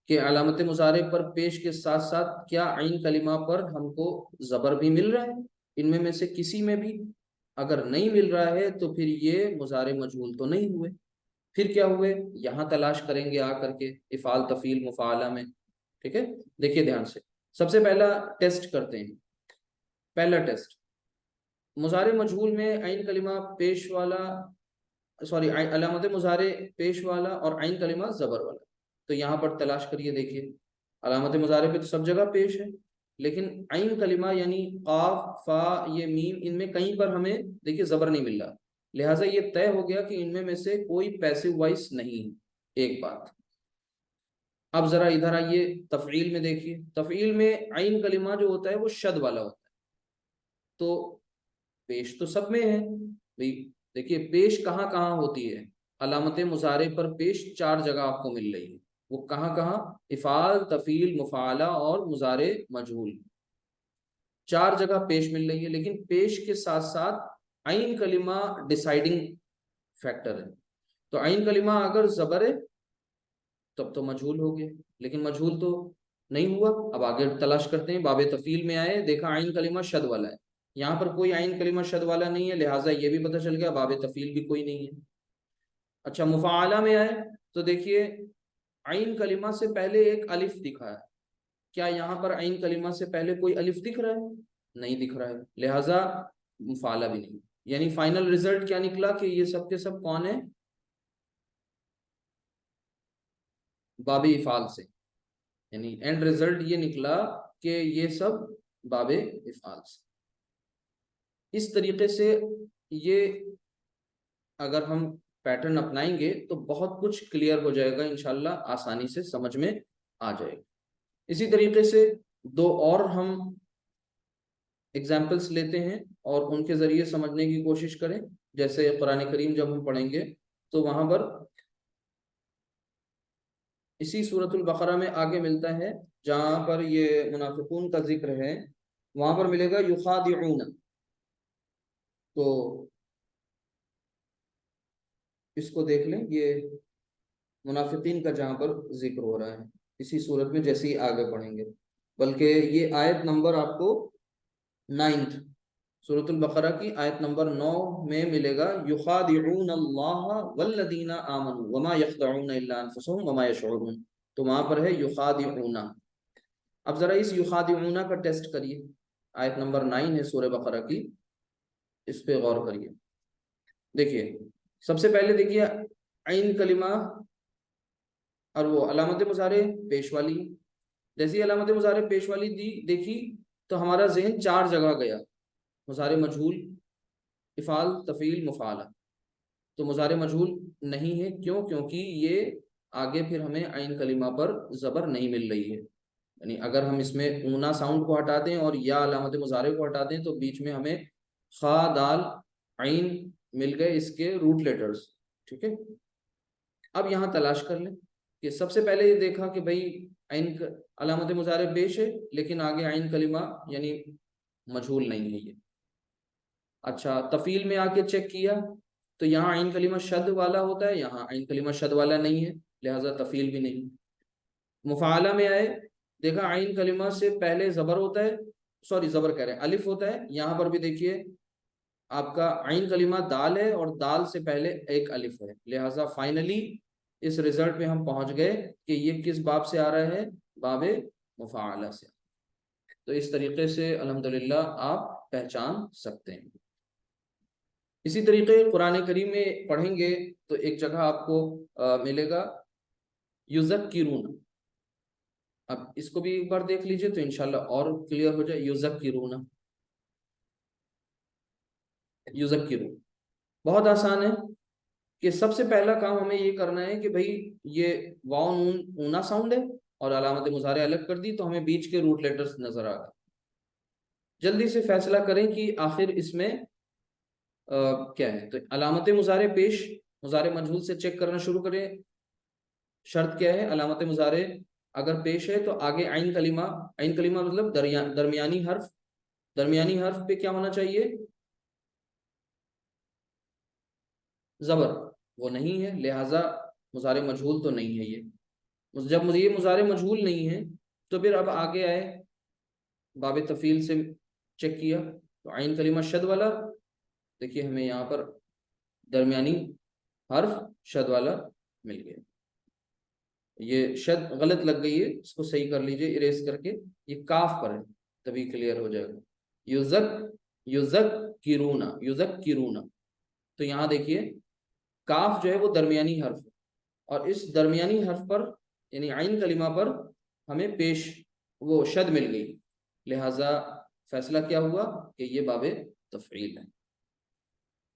कि अलामत मुजारे पर पेश के साथ साथ क्या आइन कलिमा पर हमको जबर भी मिल रहा है, इनमें में से किसी में भी। अगर नहीं मिल रहा है तो फिर ये मुजारे मजहूल तो नहीं हुए, फिर क्या हुए, यहाँ तलाश करेंगे आकर के इफ़ाल तफील मुफाला में। ठीक है, देखिए ध्यान से, सबसे पहला टेस्ट करते हैं। पहला टेस्ट, मुजारे मजहूल में आइन कलिमा पेश वाला, सॉरी अलामत मुजारे पेश वाला और आइन कलिमा जबर वाला। तो यहाँ पर तलाश करिए, देखिए अलामत मुजारे पे तो सब जगह पेश है, लेकिन आइन कलिमा यानी काफ फा ये मीम, इनमें कहीं पर हमें देखिए जबर नहीं मिल रहा, लिहाजा ये तय हो गया कि इनमें में से कोई पैसिव वॉइस नहीं है। एक बात। अब जरा इधर आइए, तफईल में देखिए, तफईल में आइन कलिमा जो होता है वो शद वाला होता है, तो पेश तो सब में है भाई। देखिए पेश कहाँ कहाँ होती है, अलामत मुजारे पर पेश चार जगह आपको मिल रही है। वो कहाँ कहाँ, इफ़ाल तफील मुफाला और मुजारे मजहूल, चार जगह पेश मिल रही है। लेकिन पेश के साथ साथ आइन कलिमा डिसाइडिंग फैक्टर है। तो आइन कलिमा अगर जबर है तब तो मजहूल हो गया, लेकिन मजहूल तो नहीं हुआ। अब आगे तलाश करते हैं, बाबे तफील में आए, देखा आइन कलिमा शद वाला है, यहाँ पर कोई आइन कलिमा शद वाला नहीं है, लिहाजा ये भी पता चल गया बाबे तफील भी कोई नहीं है। अच्छा, मुफाला में आए तो देखिए आइन कलिमा से पहले एक अलिफ दिखा है, क्या यहाँ पर आइन कलिमा से पहले कोई अलिफ दिख रहा है? नहीं दिख रहा है, लिहाजा मुफाला भी नहीं। यानी फाइनल रिजल्ट क्या निकला कि ये सब के सब कौन है? बाबे इफाल से। यानी एंड रिजल्ट ये निकला कि ये सब बाबे इफाल से। इस तरीके से ये अगर हम पैटर्न अपनाएंगे तो बहुत कुछ क्लियर हो जाएगा इंशाल्लाह, आसानी से समझ में आ जाएगा। इसी तरीके से दो और हम एग्जाम्पल्स लेते हैं और उनके जरिए समझने की कोशिश करें। जैसे कुरान करीम जब हम पढ़ेंगे तो वहां पर इसी सूरतुल बकरा में आगे मिलता है, जहां पर ये मुनाफिकून का जिक्र है, वहां पर मिलेगा युखादिऊन। तो इसको देख लें, ये मुनाफिकीन का जहां पर जिक्र हो रहा है इसी सूरत में, जैसे ही आगे पढ़ेंगे। बल्कि ये आयत नंबर आपको 9th सूरतुल बकरा की आयत नंबर 9 में मिलेगा, युखादिऊन अल्लाह वल्लदीना आमनू वमा यख्दऊन इल्ला अनफुसहुम वमा यशऊरून। तो वहां पर है युखादिऊना। अब जरा इस युखादिऊना का टेस्ट करिए, आयत नंबर 9 है सूरह बकरा की, इस पे गौर करिए। देखिए, सबसे पहले देखिए आइन कलिमा और वो अलामत मुजारे पेश वाली। जैसी अलामत मुजारे पेश वाली दी देखी तो हमारा जहन चार जगह गया, मुजारे मजहूल, इफाल, तफील, मुफाला। तो मुजारे मजहूल नहीं है, क्यों? क्योंकि ये आगे फिर हमें आइन कलिमा पर जबर नहीं मिल रही है। यानी अगर हम इसमें ऊना साउंड को हटा दें और या अलामत मुजारे को हटा दें तो बीच में हमें खा दाल आइन मिल गए, इसके रूट लेटर्स। ठीक है, अब यहाँ तलाश कर लें कि सबसे पहले ये देखा कि भाई आइन अलामत मुजारे पेश है, लेकिन आगे आइन कलिमा यानी मजहूल नहीं है ये। अच्छा, तफील में आके चेक किया तो यहाँ आइन कलिमा शद वाला होता है, यहाँ आइन कलिमा शद वाला नहीं है, लिहाजा तफील भी नहीं। मुफाला में आए, देखा आइन कलिमा से पहले जबर होता है, सॉरी जबर कह रहे हैं अलिफ होता है। यहाँ पर भी देखिए आपका आइन कलिमा दाल है और दाल से पहले एक अलिफ है, लिहाजा फाइनली इस रिजल्ट पे हम पहुंच गए कि ये किस बाब से आ रहा है? बाबे मुफाला से। तो इस तरीके से अल्हम्दुलिल्लाह आप पहचान सकते हैं। इसी तरीके कुरान करीम में पढ़ेंगे तो एक जगह आपको मिलेगा युज़क्किरून। अब इसको भी एक बार देख लीजिए तो इंशाल्लाह और क्लियर हो जाए। युज़क्किरून, युज़क्किरून बहुत आसान है कि सबसे पहला काम हमें ये करना है कि भाई ये वाव नून ऊना साउंड है और अलामत मुजारे अलग कर दी तो हमें बीच के रूट लेटर्स नजर आ गए। जल्दी से फैसला करें कि आखिर इसमें क्या है। तो अलामत मुजारे पेश, मुजारे मजहूल से चेक करना शुरू करें। शर्त क्या है? अलामत मुजारे अगर पेश है तो आगे आइन कलिमा, आइन कलिमा मतलब दरमियानी हर्फ, दरमियानी हर्फ पे क्या होना चाहिए? जबर। वो नहीं है, लिहाजा मुजारे मजहूल तो नहीं है ये। जब मुझे ये मुजारे मजहूल नहीं है तो फिर अब आगे आए, बाब तफील से चेक किया तो आइन कलिमा शद वाला, देखिए हमें यहाँ पर दरमियानी हर्फ शद वाला मिल गया। ये शद गलत लग गई है, इसको सही कर लीजिए इरेज करके, ये काफ पर है, तभी क्लियर हो जाएगा। युजक, युजक किरूना, युजक किरूना। तो यहाँ देखिए काफ जो है वो दरमियानी हर्फ है और इस दरमियानी हर्फ पर यानी आइन कलिमा पर हमें पेश वो शद मिल गई, लिहाजा फैसला क्या हुआ कि ये बाबे तफरील है।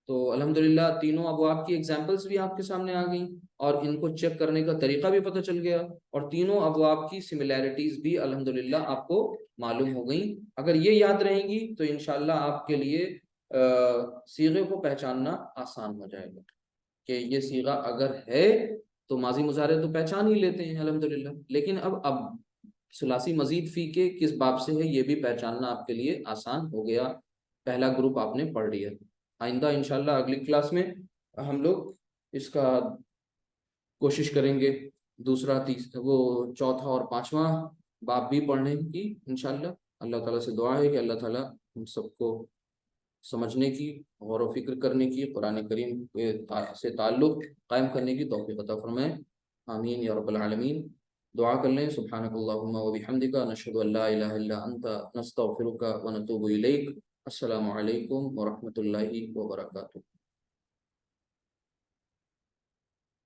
तो अल्हम्दुलिल्लाह तीनों अबवाब की एग्जांपल्स भी आपके सामने आ गई और इनको चेक करने का तरीका भी पता चल गया और तीनों अबवाब की सिमिलैरिटीज भी अल्हम्दुलिल्लाह आपको मालूम हो गई। अगर ये याद रहेंगी तो इंशाल्लाह आपके लिए सीगे को पहचानना आसान हो जाएगा कि ये सीगा अगर है तो माजी मुजारे तो पहचान ही लेते हैं अल्हम्दुलिल्लाह, लेकिन अब सुलासी मजीद फी के किस बाब से है ये भी पहचानना आपके लिए आसान हो गया। पहला ग्रुप आपने पढ़ लिया। आइंदा इंशाल्लाह अगली क्लास में हम लोग इसका कोशिश करेंगे दूसरा तीसरा वो चौथा और पांचवा बाब भी पढ़ने की इंशाल्लाह। अल्लाह ताला से दुआ है कि अल्लाह ताला हम सबको समझने की, गौर व फिक्र करने की, कुरान करीम से ताल्लुक़ कायम करने की तौफीक अता फरमाए। आमीन या रब्बल आलमीन। दुआ कर लें। सुब्हानकल्लाहुम्मा व बिहम्दिका नशहदु अल्ला इलाहा इल्ला अंता नस्तगफिरुका व नतूबु इलैक। अस्सलामु अलैकुम व रहमतुल्लाहि व बरकातुहू।